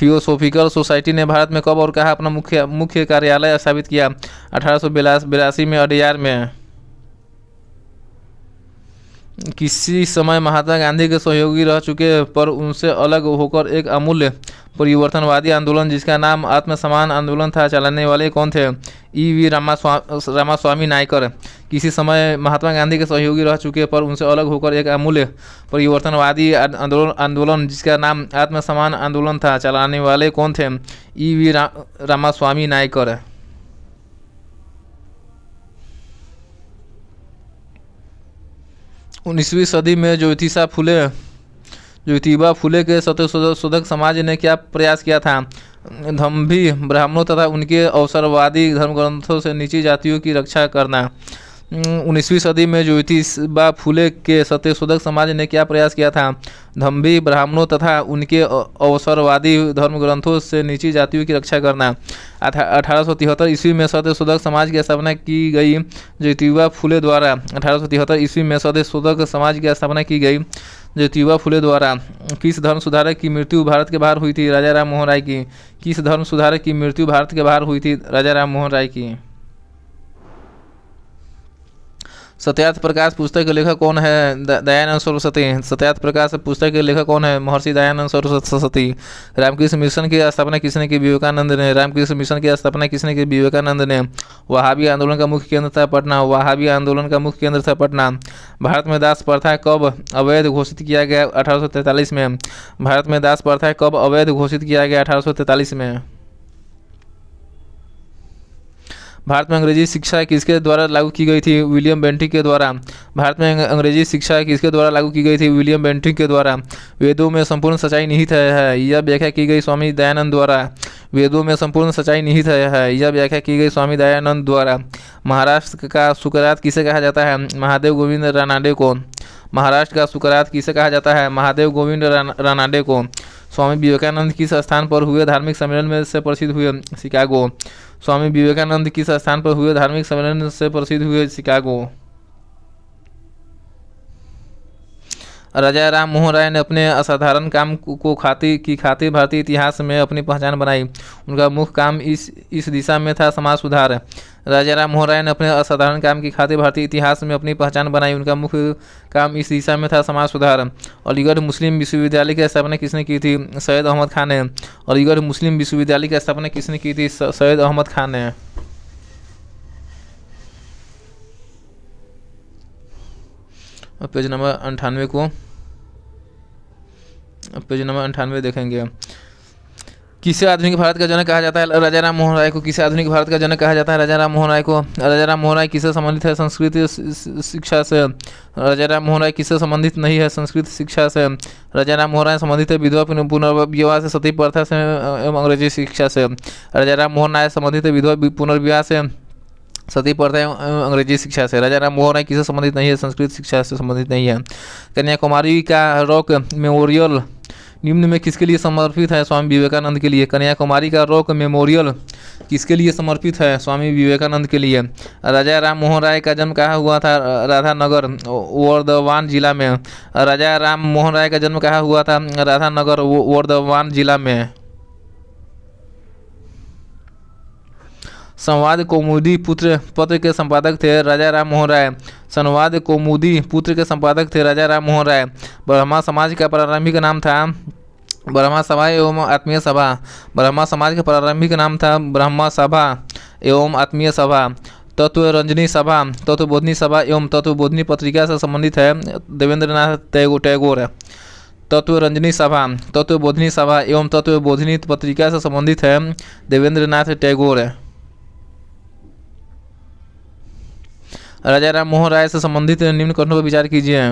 थियोसोफिकल सोसाइटी ने भारत में कब और कहाँ अपना मुख्य कार्यालय स्थापित किया? 1882 में अडयार में। किसी समय महात्मा गांधी के सहयोगी रह चुके पर उनसे अलग होकर एक अमूल्य परिवर्तनवादी आंदोलन जिसका नाम आत्मसम्मान आंदोलन था चलाने वाले कौन थे? ई.वी. रामास्वामी नायकर। किसी समय महात्मा गांधी के सहयोगी रह चुके पर उनसे अलग होकर एक अमूल्य परिवर्तनवादी आंदोलन जिसका नाम आत्मसम्मान आंदोलन था चलाने वाले कौन थे? ई.वी. रामास्वामी नायकर। उन्नीसवीं सदी में ज्योतिबा फुले के सत्यशोधक समाज ने क्या प्रयास किया था? दंभी ब्राह्मणों तथा उनके अवसरवादी धर्मग्रंथों से नीची जातियों की रक्षा करना। 19वीं सदी में ज्योतिबा फुले के सत्यशोधक समाज ने क्या प्रयास किया था? दंभी ब्राह्मणों तथा उनके अवसरवादी धर्मग्रंथों से नीची जातियों की रक्षा करना। 1873 ईस्वी में सत्यशोधक समाज की स्थापना की गई ज्योतिबा फुले द्वारा। 1873 ईस्वी में सत्यशोधक समाज की स्थापना की गई ज्योतिबा फुले द्वारा। किस धर्म सुधारक की मृत्यु भारत के बाहर हुई थी? राजा राम मोहन राय की। किस धर्म सुधारक की मृत्यु भारत के बाहर हुई थी? राजा राम मोहन राय की। सत्यार्थ प्रकाश पुस्तक के लेखक कौन है? दयानंद सरस्वती। सत्यार्थ प्रकाश पुस्तक के लेखक कौन है? महर्षि दयानंद सरस्वती। रामकृष्ण मिशन की स्थापना किसने की? विवेकानंद ने। रामकृष्ण मिशन की स्थापना किसने की? विवेकानंद ने। वहाबी आंदोलन का मुख्य केंद्र था पटना। वहाबी आंदोलन का मुख्य केंद्र था पटना। भारत में दास प्रथा कब अवैध घोषित किया गया? 1843 में। भारत में दास प्रथा कब अवैध घोषित किया गया? 1843 में। भारत में अंग्रेजी शिक्षा किसके द्वारा लागू की गई थी? विलियम बेंटिक के द्वारा। भारत में अंग्रेजी शिक्षा किसके द्वारा लागू की गई थी? विलियम बेंटिक के द्वारा। वेदों में संपूर्ण सच्चाई निहित है यह व्याख्या की गई स्वामी दयानंद द्वारा। वेदों में संपूर्ण सच्चाई निहित है यह व्याख्या की गई स्वामी दयानंद द्वारा। महाराष्ट्र का सुकरात किसे कहा जाता है? महादेव गोविंद रानाडे को। महाराष्ट्र का सुकरात किसे कहा जाता है? महादेव गोविंद रानाडे को। स्वामी विवेकानंद किस स्थान पर हुए धार्मिक सम्मेलन में से प्रसिद्ध हुए? शिकागो। स्वामी विवेकानंद किस स्थान पर हुए धार्मिक सम्मेलन से प्रसिद्ध हुए? शिकागो। राजा राम मोहन राय ने अपने असाधारण काम को खातिर भारतीय इतिहास में अपनी पहचान बनाई। उनका मुख्य काम इस दिशा में था समाज सुधार। राजा राम मोहन राय ने अपने असाधारण काम की खातिर भारतीय इतिहास में अपनी पहचान बनाई। उनका मुख्य काम इस दिशा में था समाज सुधार। अलीगढ़ मुस्लिम विश्वविद्यालय की स्थापना किसने की थी? सैयद अहमद खान ने। अलीगढ़ मुस्लिम विश्वविद्यालय की स्थापना किसने की थी? सैयद अहमद खान ने। पेज नंबर 98 को पेज नंबर 98 देखेंगे। किसे आधुनिक भारत का जनक कहा जाता है? राजा राम मोहन राय को। किसे आधुनिक भारत का जनक कहा जाता है? राजा राम मोहन राय को। राजा राम मोहन राय किससे संबंधित है? संस्कृत शिक्षा से। राजा राम मोहन राय किससे संबंधित नहीं है? संस्कृत शिक्षा से। राजा राम मोहन राय संबंधित है विधवा पुनर्विवाह से, सती प्रथा से एवं अंग्रेजी शिक्षा से। राजा राम मोहन राय संबंधित है विधवा पुनर्विवाह से, सती प्रथा एवं अंग्रेजी शिक्षा से। राजा राम मोहन राय किससे संबंधित नहीं है? संस्कृत शिक्षा से संबंधित नहीं है। कन्याकुमारी का रॉक मेमोरियल निम्न में किसके लिए समर्पित है? स्वामी विवेकानंद के लिए। कन्याकुमारी का रॉक मेमोरियल किसके लिए समर्पित है? स्वामी विवेकानंद के लिए। राजा राम मोहन राय का जन्म कहाँ हुआ था? राधानगर वर्धमान जिला में। राजा राम मोहन राय का जन्म कहाँ हुआ था? राधानगर वर्धमान जिला में। संवाद कौमुदी पत्र के संपादक थे राजा राम मोहन राय। संवाद कौमुदी पुत्र के संपादक थे राजा राम मोहन राय। ब्रह्मा समाज का प्रारंभिक नाम था ब्रह्मा सभा एवं आत्मीय सभा। ब्रह्मा समाज का प्रारंभिक नाम था ब्रह्मा सभा एवं आत्मीय सभा। तत्व रंजनी सभा, तत्वबोधिनी सभा एवं तत्वबोधिनी पत्रिका से संबंधित है देवेंद्रनाथ टैगोर। तत्व रंजनी सभा, तत्वबोधिनी सभा एवं तत्वबोधिनी पत्रिका से संबंधित है देवेंद्रनाथ टैगोर। राजा राम मोहन राय से संबंधित निम्न कथनों पर विचार कीजिए।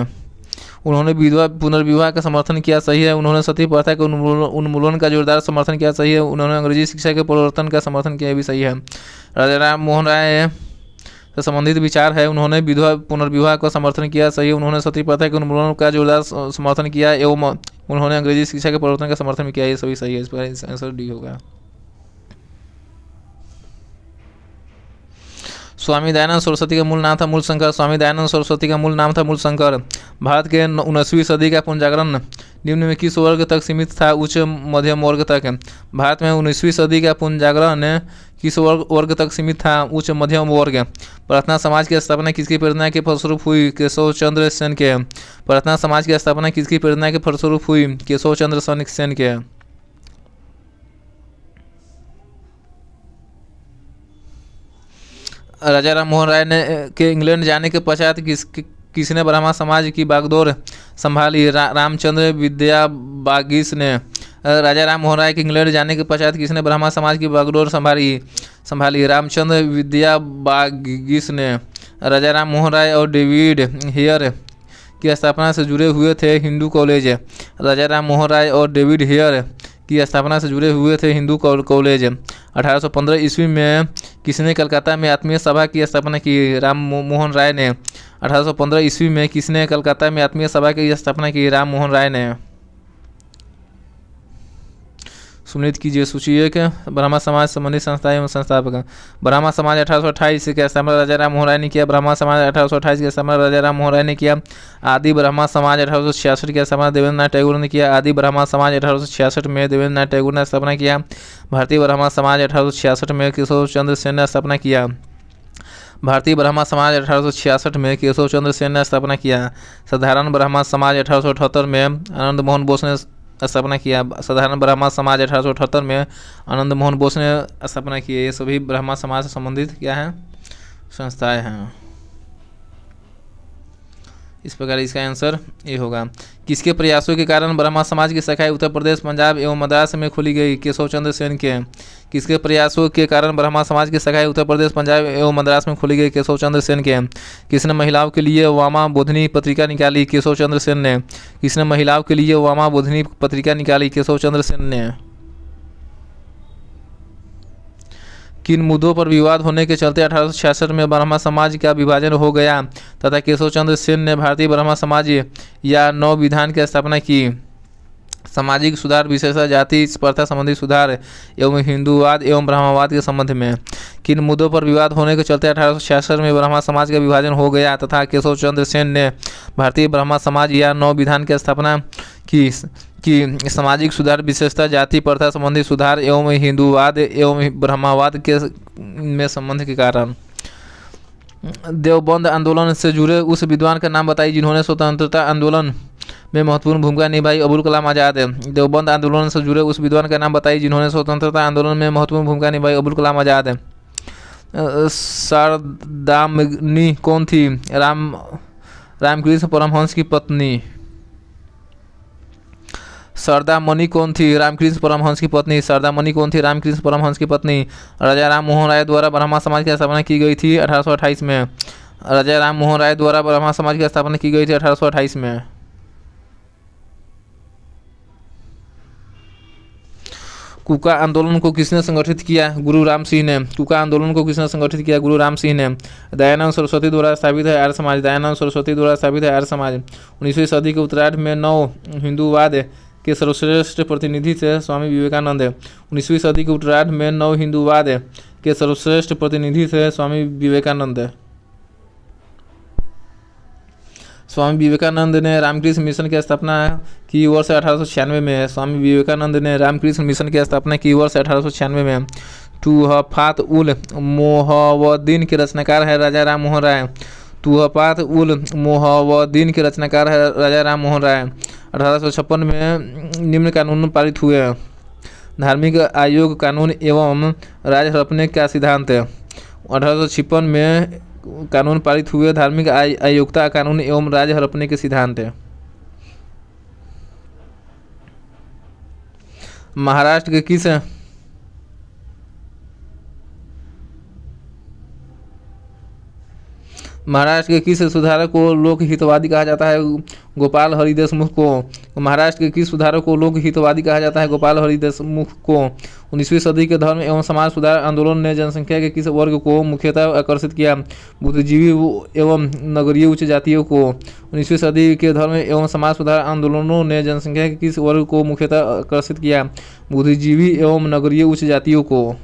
उन्होंने विधवा पुनर्विवाह का समर्थन किया, सही है। उन्होंने सती प्रथा के उन्मूलन का जोरदार समर्थन किया, सही है। उन्होंने अंग्रेजी शिक्षा के परिवर्तन का समर्थन किया, भी सही है। राजा राम मोहन राय से संबंधित विचार है। उन्होंने विधवा पुनर्विवाह का समर्थन किया, सही है। उन्होंने सती प्रथा के उन्मूलन का जोरदार समर्थन किया एवं उन्होंने अंग्रेजी शिक्षा के परिवर्तन का समर्थन किया, ये सभी सही है। इसका आंसर डी होगा। स्वामी दयानंद सरस्वती का मूल नाम था मूलशंकर। स्वामी दयानंद सरस्वती का मूल नाम था मूलशंकर। भारत के 19वीं सदी का पुनर्जागरण निम्न में किस वर्ग तक सीमित था? उच्च मध्यम वर्ग तक। भारत में 19वीं सदी का पुनर्जागरण किस वर्ग तक सीमित था? उच्च मध्यम वर्ग। प्रार्थना समाज की स्थापना किसकी प्रेरणा के फलस्वरूप हुई? केशव चंद्र सेन के। प्रार्थना समाज की स्थापना किसकी प्रेरणा के फलस्वरूप हुई? केशव चंद्र सेन के। राजा राम मोहन राय ने के इंग्लैंड जाने के पश्चात किसने ब्रह्मा समाज की बागडोर संभाली? रामचंद्र विद्याबागीस ने। राजा राम मोहन राय के इंग्लैंड जाने के पश्चात किसने ब्रह्मा समाज की बागडोर संभाली? रामचंद्र विद्याबागीस ने। राजा राम मोहन राय और डेविड हेयर की स्थापना से जुड़े हुए थे हिंदू कॉलेज। राजा राम मोहन राय और डेविड हेयर की स्थापना से जुड़े हुए थे हिंदू कॉलेज। 1815 ईस्वी में किसने कलकत्ता में आत्मीय सभा की स्थापना की? राम मोहन राय ने। 1815 ईस्वी में किसने कलकत्ता में आत्मीय सभा की स्थापना की? राम मोहन राय ने। सुनिश्चित कीजिए सूची एक, ब्रह्मा समाज संबंधित संस्था एवं संस्थापक। ब्रह्मा समाज 1828 की स्थापना राजा राम मोहन राय ने किया। ब्रह्मा समाज 1828 की स्थापना राजा राम मोहन राय ने किया। आदि ब्रह्मा समाज 1866 की स्थापना देवेंद्रनाथ टैगोर ने किया। आदि ब्रह्मा समाज 1866 में देवेंद्रनाथ टैगोर ने स्थापना किया। भारतीय ब्रह्मा समाज 1866 में केशव चंद्र सेन ने स्थापना किया। भारतीय ब्रह्मा समाज 1866 में केशव चंद्र सेन ने स्थापना किया। साधारण ब्रह्मा समाज 1878 में आनंद मोहन बोस ने स्थापना किया। साधारण ब्रह्मा समाज 1878 में आनंद मोहन बोस ने स्थापना की। ये सभी ब्रह्मा समाज से संबंधित क्या हैं? संस्थाएं हैं। इस प्रकार इसका आंसर ये होगा। किसके प्रयासों के कारण ब्रह्मा समाज की शाखाएं उत्तर प्रदेश, पंजाब एवं मद्रास में खोली गई? केशव चंद्र सेन के। किसके प्रयासों के कारण ब्रह्मा समाज की शाखाएं उत्तर प्रदेश, पंजाब एवं मद्रास में खोली गई? केशव चंद्र सेन के। किसने महिलाओं के लिए वामा बोधिनी पत्रिका निकाली? केशव चंद्र सेन ने। किसने महिलाओं के लिए वामा बोधिनी पत्रिका निकाली? केशव चंद्र सेन ने। किन मुद्दों पर विवाद होने के चलते 1866 में ब्रह्मा समाज का विभाजन हो गया तथा केशव चंद्र सेन ने भारतीय ब्रह्मा समाज या नव विधान की स्थापना की? सामाजिक सुधार विशेषतः जाति प्रथा संबंधी सुधार एवं हिंदूवाद एवं ब्रह्मवाद के संबंध में। किन मुद्दों पर विवाद होने के चलते 1866 में ब्रह्मा समाज का विभाजन हो गया तथा केशव चंद्र सेन ने भारतीय ब्रह्मा समाज या नव विधान की स्थापना की। सामाजिक सुधार विशेषतः जाति प्रथा संबंधी सुधार एवं हिंदूवाद एवं ब्रह्मवाद के में संबंध के कारण। देवबंद आंदोलन से जुड़े उस विद्वान का नाम बताइए जिन्होंने स्वतंत्रता आंदोलन में महत्वपूर्ण भूमिका निभाई। अबुल कलाम आज़ाद। देवबंद आंदोलन से जुड़े उस विद्वान का नाम बताइए जिन्होंने स्वतंत्रता आंदोलन में महत्वपूर्ण भूमिका निभाई। अबुल कलाम आज़ाद। शारदामणि कौन थी? रामकृष्ण परमहंस की पत्नी। शारदामणि कौन थी? रामकृष्ण परमहंस की पत्नी। शारदामणि कौन थी? रामकृष्ण परमहंस की पत्नी। राजा राम मोहन राय द्वारा ब्रह्मा समाज की स्थापना की गई थी 1828 में। राजा राम मोहन राय द्वारा ब्रह्मा समाज की स्थापना की गई थी 1828 में। कुका आंदोलन को किसने संगठित किया? गुरु राम सिंह ने। कुका आंदोलन को किसने संगठित किया? गुरु राम सिंह ने। दयानंद सरस्वती द्वारा स्थापित है आर्य समाज। दयानंद सरस्वती द्वारा स्थापित है आर्य समाज। 19वीं सदी के उत्तरार्ध में नव हिंदूवाद के सर्वश्रेष्ठ प्रतिनिधि थे स्वामी विवेकानंद। 19वीं सदी के उत्तरार्ध में नव हिंदूवाद के सर्वश्रेष्ठ प्रतिनिधि थे स्वामी विवेकानंद। स्वामी विवेकानंद ने रामकृष्ण मिशन की स्थापना की वर्ष 1896 में। स्वामी विवेकानंद ने रामकृष्ण मिशन की स्थापना की वर्ष 1896 में। तुहफात उल मोहवद्दीन के रचनाकार है राजा राम मोहन राय। तुहफात उल मोहवद्दीन के रचनाकार है राजा राम मोहन राय। 1856 में निम्न कानून पारित हुए। धार्मिक आयोग कानून एवं राज हड़पने का सिद्धांत। 1856 में कानून पारित हुए। धार्मिक आयोगता कानून एवं राज हड़पने के सिद्धांत। महाराष्ट्र के किस सुधारक को लोक हितवादी कहा जाता है? गोपाल हरि देशमुख को। महाराष्ट्र के किस सुधारक को लोक हितवादी कहा जाता है? गोपाल हरि देशमुख को। 19वीं सदी के धर्म एवं समाज सुधार आंदोलन ने जनसंख्या के किस वर्ग को मुख्यतः आकर्षित किया? बुद्धिजीवी एवं नगरीय उच्च जातियों को। 19वीं सदी के धर्म एवं समाज सुधार आंदोलनों ने जनसंख्या के किस वर्ग को मुख्यतः आकर्षित किया? बुद्धिजीवी एवं नगरीय उच्च जातियों को।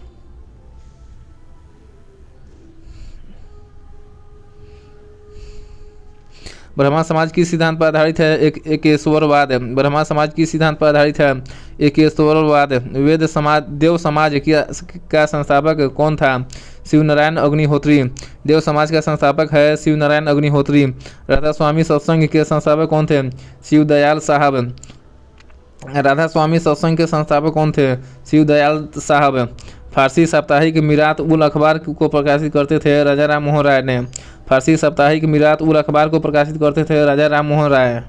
ब्रह्मा समाज किस सिद्धांत पर आधारित है? एकेश्वरवाद। ब्रह्मा समाज किस सिद्धांत पर आधारित है? एकेश्वरवाद। देव समाज का संस्थापक कौन था? शिव नारायण अग्निहोत्री। देव समाज का संस्थापक है शिव नारायण अग्निहोत्री। राधा स्वामी सत्संग के संस्थापक कौन थे? शिवदयाल साहब। राधा स्वामी सत्संग के संस्थापक कौन थे? शिवदयाल साहब। फारसी साप्ताहिक मीरात उल अखबार को प्रकाशित करते थे राजा राम मोहन राय ने। फारसी साप्ताहिक मीरात उल अखबार को प्रकाशित करते थे राजा राम मोहन राय।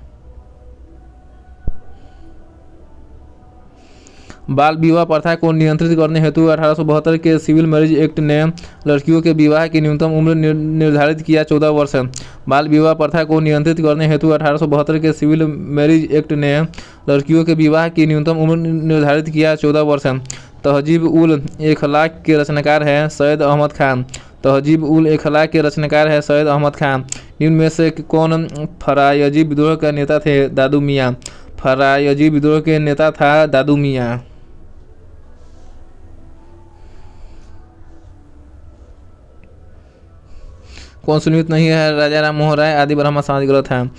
बाल विवाह प्रथा को नियंत्रित करने हेतु 1872 के सिविल मैरिज एक्ट ने लड़कियों के विवाह की न्यूनतम उम्र निर्धारित किया 14 वर्ष। बाल विवाह प्रथा को नियंत्रित करने हेतु 1872 के सिविल मैरिज एक्ट ने लड़कियों के विवाह की न्यूनतम उम्र निर्धारित किया 14 वर्ष। तहजीब उल इखलाक के रचनाकार है सैयद अहमद खान। तहजीब उल इखलाक के रचनाकार है सैयद अहमद खान। निम्न में से कौन फरायजी विद्रोह का नेता थे? दादू मियाँ। फरायजी विद्रोह के नेता था दादू मियाँ। कौन सुनिश्चित नहीं है? राजा राम मोहन राय। आदि ब्रह्मा समाज गलत है।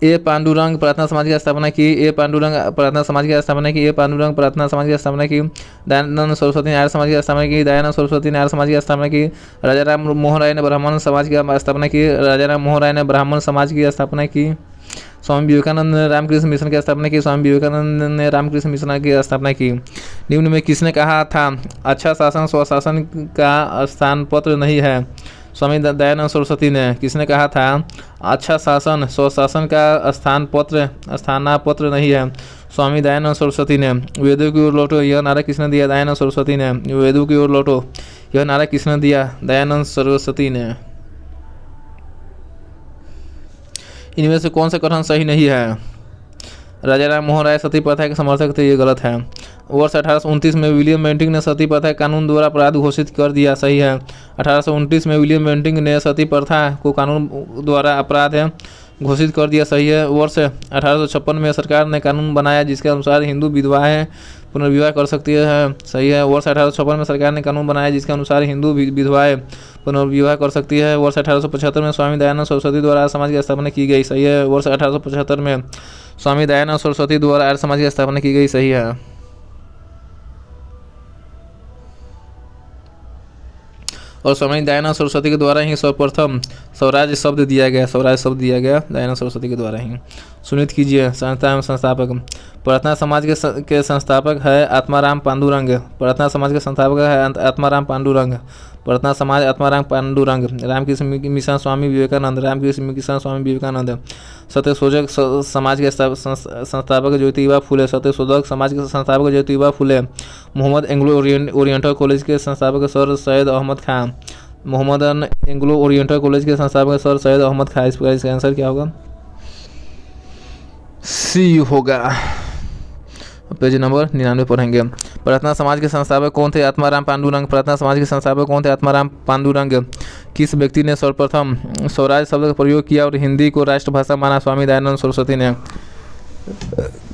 ए पांडुरंग प्रार्थना समाज की स्थापना की। ए पांडुरंग प्रार्थना समाज की स्थापना की। ए पांडुरंग प्रार्थना समाज की स्थापना की। दयानंद सरस्वती ने आर्य समाज की स्थापना की। दयानंद सरस्वती ने आर्य समाज की स्थापना की। राजा राम मोहन राय ने ब्राह्मण समाज की स्थापना की। राजा राम मोहन राय ने ब्राह्मण समाज की स्थापना की। स्वामी विवेकानंद ने रामकृष्ण मिशन की स्थापना की। स्वामी विवेकानंद ने रामकृष्ण मिशन की स्थापना की। निम्न में किसने कहा था अच्छा शासन स्वशासन का स्थान पत्र नहीं है? स्वामी दयानंद सरस्वती ने। किसने कहा था अच्छा शासन स्वशासन का स्थानापत्र नहीं है? स्वामी दयानंद सरस्वती ने। वेदों की ओर लौटो यह नारा किसने दिया? दयानंद सरस्वती ने। वेदों की ओर लौटो यह नारा किसने दिया? दयानंद सरस्वती ने। इनमें से कौन सा कथन सही नहीं है? राजा राम मोहन राय सती प्रथा के समर्थक थे, ये गलत है। वर्ष 1829 में विलियम बेंटिंक ने सती प्रथा कानून द्वारा अपराध घोषित कर दिया, सही है। 1829 में विलियम बेंटिंक ने सती प्रथा को कानून द्वारा अपराध घोषित कर दिया, सही है। वर्ष 1856 में सरकार ने कानून बनाया जिसके अनुसार हिंदू विधवाएं पुनर्विवाह कर सकती है, सही है। वर्ष 1856 में सरकार ने कानून बनाया जिसके अनुसार हिंदू विधवाएं पुनर्विवाह कर सकती है। वर्ष 1875 में स्वामी दयानंद सरस्वती द्वारा आर्य समाज की स्थापना की गई, सही है। वर्ष 1875 में स्वामी दयानंद सरस्वती द्वारा आर्य समाज की स्थापना की गई, सही है। और स्वामी दयानंद सरस्वती के द्वारा ही सर्वप्रथम स्वराज शब्द दिया गया, स्वराज शब्द दिया गया दयानंद सरस्वती के द्वारा ही। सुनिश्चित कीजिए संस्था एवं संस्थापक। प्रार्थना समाज के संस्थापक है आत्माराम पांडुरंग। प्रार्थना समाज के संस्थापक है आत्माराम पांडुरंग। प्रार्थना समाज आत्माराम पांडुरंग। रामकृष्ण मिशन स्वामी विवेकानंद। रामकृष्ण मिशन स्वामी विवेकानंद। सत्यशोधक समाज के संस्थापक ज्योतिबा फुले। सत्यशोधक समाज के संस्थापक Jyotiba Phule. Mohammad Anglo Oriental College के संस्थापक Sir Syed Ahmad Khan. Mohammad Anglo Oriental College के संस्थापक सर सैयद अहमद खान। इस प्रकार इसका आंसर क्या होगा? सी होगा। पेज नंबर 99 पढ़ेंगे। प्रार्थना समाज के संस्थापक कौन थे? आत्माराम पांडुरंग। प्रार्थना समाज के संस्थापक कौन थे? आत्माराम पांडुरंग। किस व्यक्ति ने सर्वप्रथम स्वराज शब्द का प्रयोग किया और हिंदी को राष्ट्रभाषा माना? स्वामी दयानंद सरस्वती ने।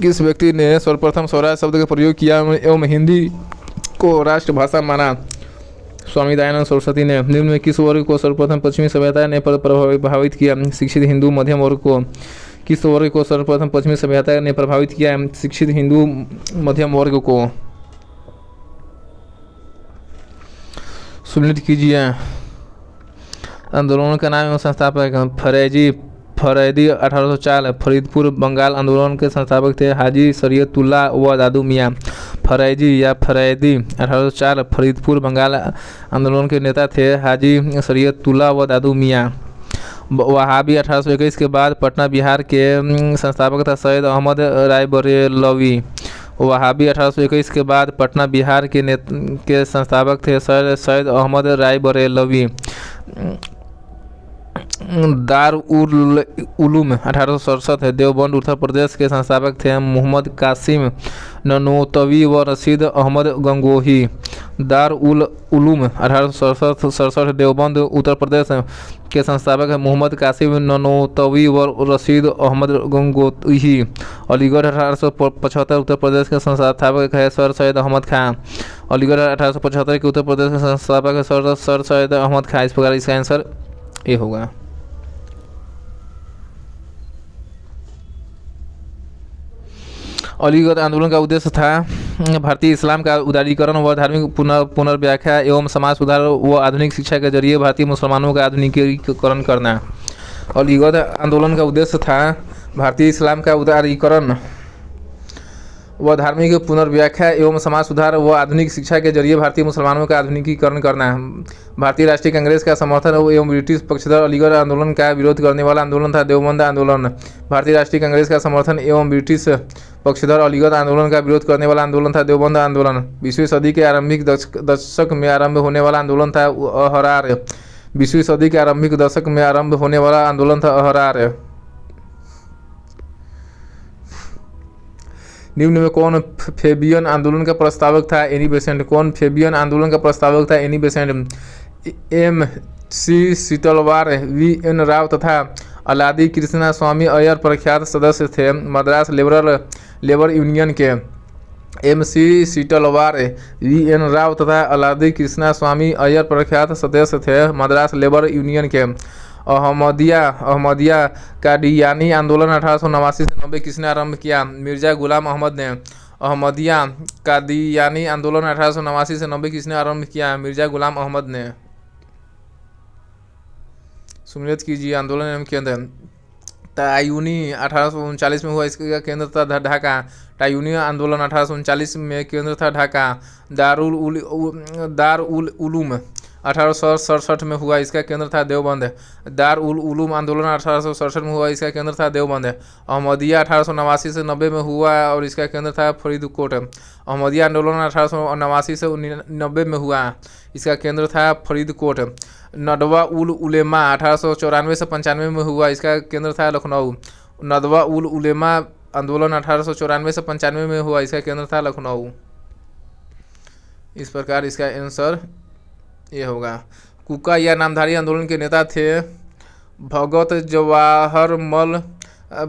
किस व्यक्ति ने सर्वप्रथम स्वराज शब्द का प्रयोग किया एवं हिंदी को राष्ट्रभाषा माना? स्वामी दयानंद सरस्वती ने। निम्न में किस वर्ग को सर्वप्रथम पश्चिमी सभ्यता ने प्रभावित किया? शिक्षित हिंदू मध्यम वर्ग को। किस वर्ग को सर्वप्रथम पश्चिमी सभ्यता ने प्रभावित किया? शिक्षित हिंदू मध्यम वर्ग को। सुनिश्चित कीजिए आंदोलन का नाम एवं संस्थापक। फरैदी 1804 फरीदपुर बंगाल आंदोलन के संस्थापक थे हाजी शरीयतुल्लाह व दादू मियाँ। फरैदी 1804 फरीदपुर बंगाल आंदोलन के नेता थे हाजी शरीयतुल्लाह व दादू मियाँ। वहाबी 1821 के बाद पटना बिहार के संस्थापक था सैयद अहमद रायबरेलवी। वहाबी 1821 के बाद पटना बिहार के संस्थापक थे सैयद अहमद रायबरेलवी। दार उल उलूम 1867 देवबंद उत्तर प्रदेश के संस्थापक थे मोहम्मद कासिम ननोतवी व रशीद अहमद गंगोही। दार उल उलूम 1867 देवबंद उत्तर प्रदेश के संस्थापक है मोहम्मद कासिम ननोतवी व रशीद अहमद गंगोही। अलीगढ़ 1875 उत्तर प्रदेश के संस्थापक है सर सैयद अहमद खान। अलीगढ़ 1875 के उत्तर प्रदेश के संस्थापक है सर सैयद अहमद खान। इस प्रकार इसका आंसर ए होगा। अलीगढ़ आंदोलन का उद्देश्य था भारतीय इस्लाम का उदारीकरण व धार्मिक पुनर्व्याख्या एवं समाज सुधार व आधुनिक शिक्षा के जरिए भारतीय मुसलमानों का आधुनिकीकरण करना। अलीगढ़ आंदोलन का उद्देश्य था भारतीय इस्लाम का उदारीकरण व धार्मिक पुनर्व्याख्या एवं समाज सुधार व आधुनिक शिक्षा के जरिए भारतीय मुसलमानों का आधुनिकीकरण करना। भारतीय राष्ट्रीय कांग्रेस का समर्थन एवं ब्रिटिश पक्षधर अलीगढ़ आंदोलन का विरोध करने वाला आंदोलन था देवबंद आंदोलन। भारतीय राष्ट्रीय कांग्रेस का समर्थन एवं ब्रिटिश पक्षधर अलीगढ़ आंदोलन का विरोध करने वाला आंदोलन था देवबंद आंदोलन। 20वीं सदी के आरंभिक दशक में आरंभ होने वाला आंदोलन था अहरार। 20वीं सदी के आरंभिक दशक में आरंभ होने वाला आंदोलन था अहरार। निम्न में कौन फेबियन आंदोलन का प्रस्तावक था? Annie Besant. कौन फेबियन आंदोलन का प्रस्तावक था? Annie Besant. M.C. सीतलवार, V.N. Rao तथा अलादी कृष्णा स्वामी अय्यर प्रख्यात सदस्य थे मद्रास लेबर यूनियन के। M.C. सीतलवार, V.N. राव तथा अलादी कृष्णा स्वामी अय्यर प्रख्यात सदस्य थे मद्रास लेबर यूनियन के। अहमदिया कादियानी आंदोलन 1889 से 90 किसने आरंभ किया? मिर्जा गुलाम अहमद ने। अहमदिया कादियानी आंदोलन 1889 से 90 किसने आरंभ किया? मिर्जा गुलाम अहमद ने। सुनिश्चित कीजिए आंदोलन एवं केंद्र। तायूनी 1839 में हुआ, इसका केंद्र था ढाका। तायूनी आंदोलन 1839 में केंद्र था ढाका। दार उल उलूम 1867 में हुआ, इसका केंद्र था देवबंद। दार उल उलूम आंदोलन 1867 में हुआ, इसका केंद्र था देवबंद। अहमदिया 1889 से 90 में हुआ और इसका केंद्र था फरीदकोट। अहमदिया आंदोलन 1889 से 90 में हुआ, इसका केंद्र था फरीदकोट। नदवा उल उलेमा 1894 से 95 में हुआ, इसका केंद्र था लखनऊ। नदवा उल उलेमा आंदोलन 1894 से 95 में हुआ, इसका केंद्र था लखनऊ। इस प्रकार इसका आंसर ये होगा। कुका या नामधारी आंदोलन के नेता थे भगत जवाहरमल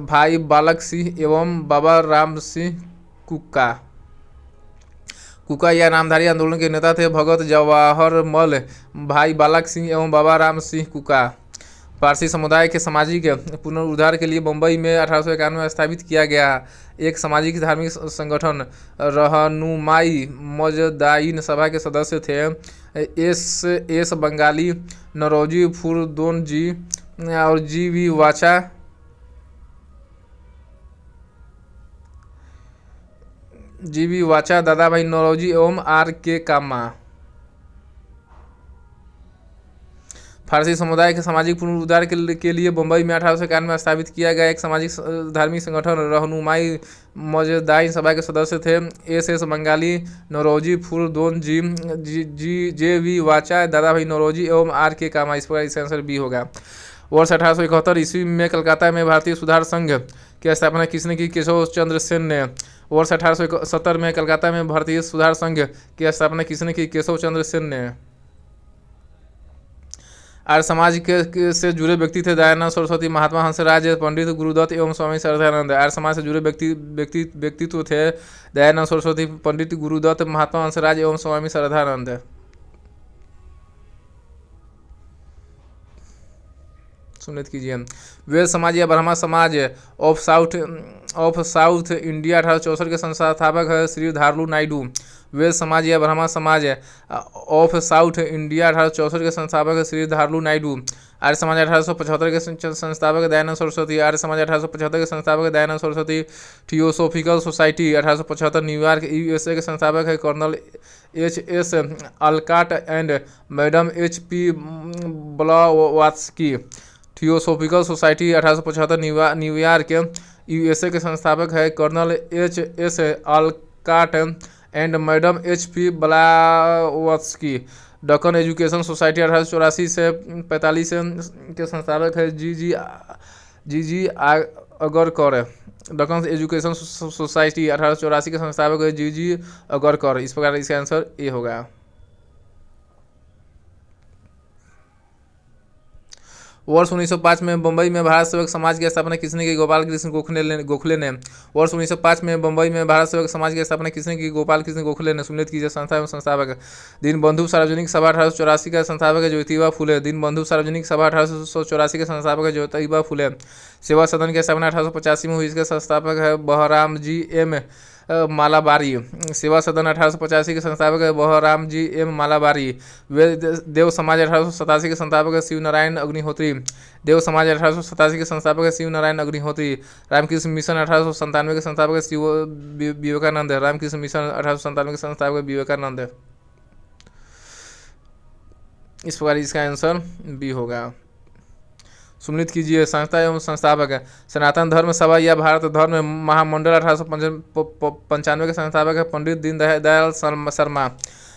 भाई बालक सिंह एवं बाबा राम सिंह कुक्का। कुका या नामधारी आंदोलन के नेता थे भगत जवाहरमल भाई बालक सिंह एवं बाबा राम सिंह कुका। पारसी समुदाय के सामाजिक पुनरुद्धार के लिए मुंबई में 1891 में स्थापित किया गया एक सामाजिक धार्मिक संगठन रहनुमाई मजदाइन सभा के सदस्य थे एस बंगाली, नौरोजी फुरदोन जी और जी.वी. वाचा। जी.वी. वाचा, दादा भाई नौरोजी एवं R.K. कामा। फारसी समुदाय के सामाजिक पुनरुद्धार के लिए मुंबई में 1891 में स्थापित किया गया एक सामाजिक धार्मिक संगठन रहनुमाई मजदाइन सभा के सदस्य थे एस बंगाली, नौरोजी फुरदोन जी, जे.वी. वाचा, दादा भाई नौरोजी एवं R.K. कामा। इस प्रकार इसका आंसर बी होगा। वर्ष 1871 ईस्वी में कलकत्ता में भारतीय सुधार संघ की स्थापना किसने की? केशव चंद्र सेन ने। वर्ष 1870 में कलकत्ता में भारतीय सुधार संघ की स्थापना किसने की? केशव चंद्र सेन ने। आर्य समाज के से जुड़े व्यक्ति थे दयानंद सरस्वती, महात्मा हंसराज, पंडित गुरुदत्त एवं स्वामी श्रद्धानंद। आर्य समाज से जुड़े व्यक्तित्व थे दयानंद सरस्वती, पंडित गुरुदत्त, महात्मा हंसराज एवं स्वामी श्रद्धानंद। सुनित कीजिए। वेद समाज या ब्रह्मा समाज ऑफ साउथ इंडिया 1864 के संस्थापक है श्री धारलू नायडू। वेद समाज या ब्रह्मा समाज ऑफ साउथ इंडिया 1864 के संस्थापक है श्री धारलू नायडू। आर्य समाज 1875 के संस्थापक दयानंद सरस्वती। आर्य समाज 1875 के संस्थापक Dayanand Saraswati. Theosophical Society 1875 New York USA के संस्थापक है Colonel H.S. Olcott and Madam H.P. Blavatsky. Theosophical Society 1875 New York USA के संस्थापक है Colonel H.S. Olcott and Madam H.P. Blavatsky. Deccan Education Society 1884 से 45 के संस्थापक है G Agarkar. Deccan Education Society 1884 के संस्थापक है जी अगरकर। इस प्रकार इसका आंसर ए होगा। वर्ष 1905 में बम्बई में भारत सेवक समाज की स्थापना किसने की? गोपाल कृष्ण गोखले ने। वर्ष 1905 में बम्बई में भारत सेवक समाज की स्थापना किसने की? गोपाल कृष्ण गोखले ने। सुनित कीजिए। संस्था एवं संस्थापक दीनबंधु सार्वजनिक सभा 1884 का संस्थापक है ज्योतिबा फुले। दीनबंधु सार्वजनिक सभा 1884 के संस्थापक है ज्योतिबा फुले। सेवा सदन की स्थापना 1885 में हुई। इसके संस्थापक है बहराम जी एम मालाबारी। सेवा सदन 1885 के संस्थापक है बहराम जी एम मालाबारी। देव समाज 1887 के संस्थापक है शिव नारायण अग्निहोत्री। देव समाज 1887 के संस्थापक है शिव नारायण अग्निहोत्री। रामकृष्ण मिशन 1897 के संस्थापक है शिव विवेकानंद। रामकृष्ण मिशन 1897 के संस्थापक है विवेकानंद। इस प्रकार इसका आंसर बी होगा। सुनित कीजिए। संस्था एवं संस्थापक है सनातन धर्म सभा या भारत धर्म महामंडल 1895 के संस्थापक है पंडित दीनदयाल शर्मा।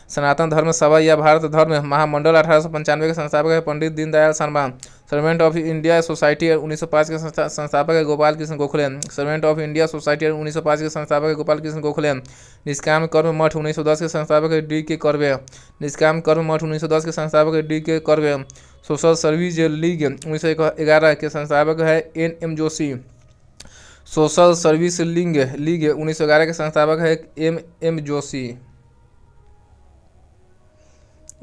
सनातन धर्म सभा या भारत धर्म महामंडल 1895 के संस्थापक है Pandit Deendayal Sharma. Servant of India society 1905 के संस्थापक है Gopal Krishna Gokhale. Servant of India society 1905 के संस्थापक है गोपाल कृष्ण गोखले। निष्काम कर्म मठ 1910 के संस्थापक है D.K. कर्वे। निष्काम कर्म मठ 1910 के संस्थापक है D.K. Curve. Social service league 1911 के संस्थापक है N.M. Joshi. Social service league 1911 के संस्थापक है M.M. जोशी।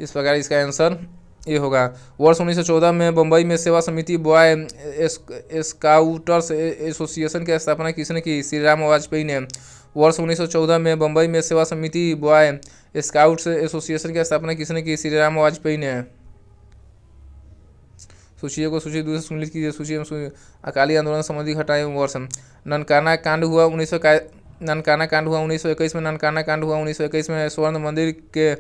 इस प्रकार इसका आंसर ये होगा। वर्ष 1914 में मुंबई में सेवा समिति बॉय स्काउटर्स एसोसिएशन की स्थापना किसने की? श्री राम वाजपेयी ने। वर्ष 1914 में मुंबई में सेवा समिति बॉय स्काउट्स एसोसिएशन की स्थापना किसने की? श्री राम वाजपेयी ने। सूची को सूची दूसरे सुनित कीजिए। सूची में अकाली आंदोलन संबंधी घटाएं वर्ष। ननकाना कांड हुआ 1921 में। ननकाना कांड हुआ 1921 में। स्वर्ण मंदिर के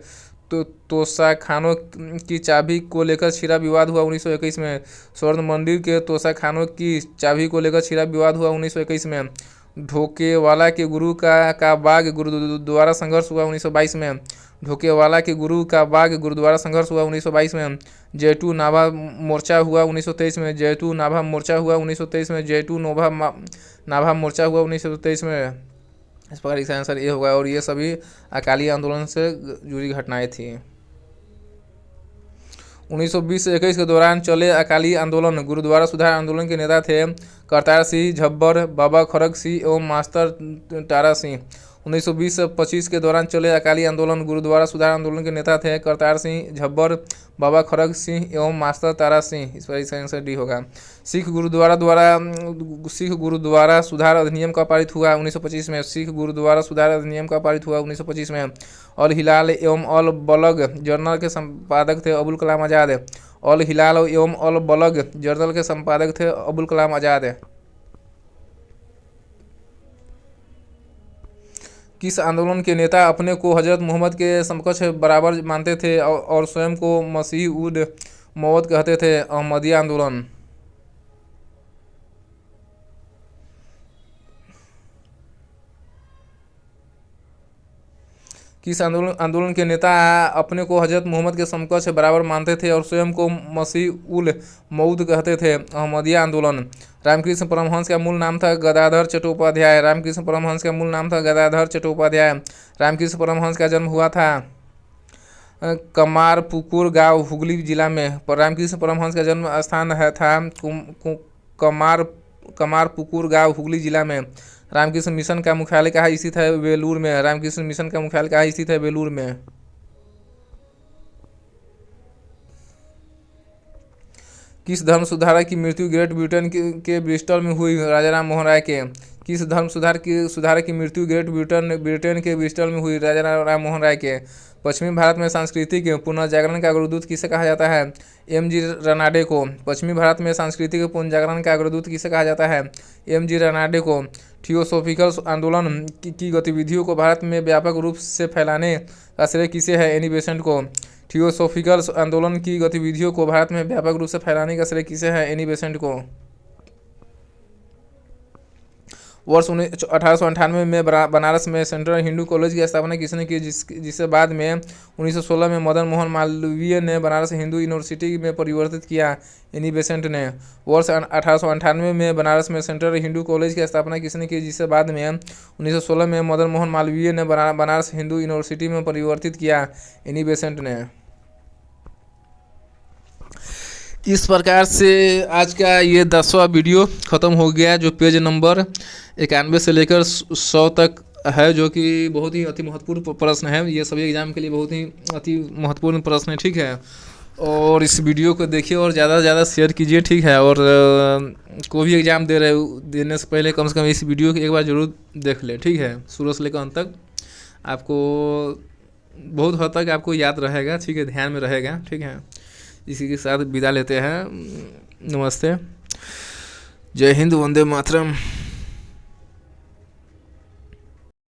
तोशाखानों की चाबी को लेकर छिड़ा विवाद हुआ 1921 में। स्वर्ण मंदिर के तोशाखानों की चाबी को लेकर छिड़ा विवाद हुआ 1921 में। ढोकेवाला के गुरु का बाग गुरुद्वारा संघर्ष हुआ 1922 में। ढोकेवाला के गुरु का बाग गुरुद्वारा संघर्ष हुआ 1922 में। J2 नाभा मोर्चा हुआ 1923 में। J2 नाभा मोर्चा हुआ 1923 में। J2 नाभा मोर्चा हुआ 1923 में। इस प्रकार इसका आंसर ये होगा। और ये सभी अकाली आंदोलन से जुड़ी घटनाएं थी। 1920 से 21 के दौरान चले अकाली आंदोलन। गुरुद्वारा सुधार आंदोलन के नेता थे करतार सिंह झब्बर, बाबा खड़क सिंह एवं मास्टर तारा सिंह। 1920 से 25 के दौरान चले अकाली आंदोलन। गुरुद्वारा सुधार आंदोलन के नेता थे करतार सिंह झब्बर, बाबा खड़क सिंह एवं मास्टर तारा सिंह। इस पर इसका आंसर डी होगा। सिख गुरुद्वारा सुधार अधिनियम का पारित हुआ 1925 में। सिख गुरुद्वारा सुधार अधिनियम का पारित हुआ 1925 में। अल हिलाल एवं अल बलग जर्नल के संपादक थे अबुल कलाम आज़ाद। अल हिलाल एवं अल बलग जर्नल के संपादक थे अबुल कलाम आज़ाद। किस आंदोलन के नेता अपने को हजरत मोहम्मद के समकक्ष बराबर मानते थे और स्वयं को मसीह उद मौत कहते थे? अहमदिया आंदोलन। किस आंदोलन के नेता अपने को हजरत मोहम्मद के समकक्ष बराबर मानते थे और स्वयं को मसीह उल मऊद कहते थे? अहमदिया आंदोलन। रामकृष्ण परमहंस का मूल नाम था गदाधर चट्टोपाध्याय। रामकृष्ण परमहंस का मूल नाम था गदाधर चट्टोपाध्याय। रामकृष्ण परमहंस का जन्म हुआ था कमारपुकुर गांव हुगली जिला में। रामकृष्ण परमहंस का जन्म स्थान था कमारपुकुर गांव हुगली जिला में। रामकृष्ण मिशन का मुख्यालय कहाँ स्थित है? बेलूर में। रामकृष्ण मिशन का मुख्यालय कहाँ स्थित है? बेलूर में। किस धर्म सुधारक की मृत्यु ग्रेट ब्रिटेन के ब्रिस्टल में हुई? राजा राम मोहन राय के। किस धर्म सुधारक की मृत्यु ग्रेट ब्रिटेन के ब्रिस्टल में हुई? राजा राम मोहन राय के। पश्चिमी भारत में सांस्कृतिक पुनर्जागरण का अग्रदूत किसे कहा जाता है? एम.जी. रनाडे को। पश्चिमी भारत में सांस्कृतिक पुनर्जागरण का अग्रदूत किसे कहा जाता है? एम.जी. रनाडे को। थियोसॉफिकल आंदोलन की गतिविधियों को भारत में व्यापक रूप से फैलाने का श्रेय किसे है? एनी बेसेंट को। थियोसॉफिकल आंदोलन की गतिविधियों को भारत में व्यापक रूप से फैलाने का श्रेय किसे है? एनी बेसेंट को। वर्ष 1898 में बनारस में सेंट्रल हिंदू कॉलेज की स्थापना किसने की, जिसे बाद में 1916 में मदन मोहन मालवीय ने बनारस हिंदू यूनिवर्सिटी में परिवर्तित किया? एनी बेसेंट ने। वर्ष 1898 में बनारस में सेंट्रल हिंदू कॉलेज की स्थापना किसने की, जिसे बाद में 1916 में मदन मोहन मालवीय ने बनारस हिंदू यूनिवर्सिटी में परिवर्तित किया? एनी बेसेंट ने। इस प्रकार से आज का ये 10वां वीडियो ख़त्म हो गया, जो पेज नंबर 91 से लेकर 100 तक है, जो कि बहुत ही अति महत्वपूर्ण प्रश्न है। ये सभी एग्जाम के लिए बहुत ही अति महत्वपूर्ण प्रश्न है, ठीक है। और इस वीडियो को देखिए और ज़्यादा से ज़्यादा शेयर कीजिए, ठीक है। और कोई भी एग्ज़ाम देने से पहले कम से कम इस वीडियो को एक बार ज़रूर देख ले, ठीक है। शुरू से लेकर अंत तक आपको बहुत हद तक आपको याद रहेगा, ठीक है, ध्यान में रहेगा, ठीक है। इसी के साथ विदा लेते हैं। नमस्ते, जय हिंद, वंदे मातरम।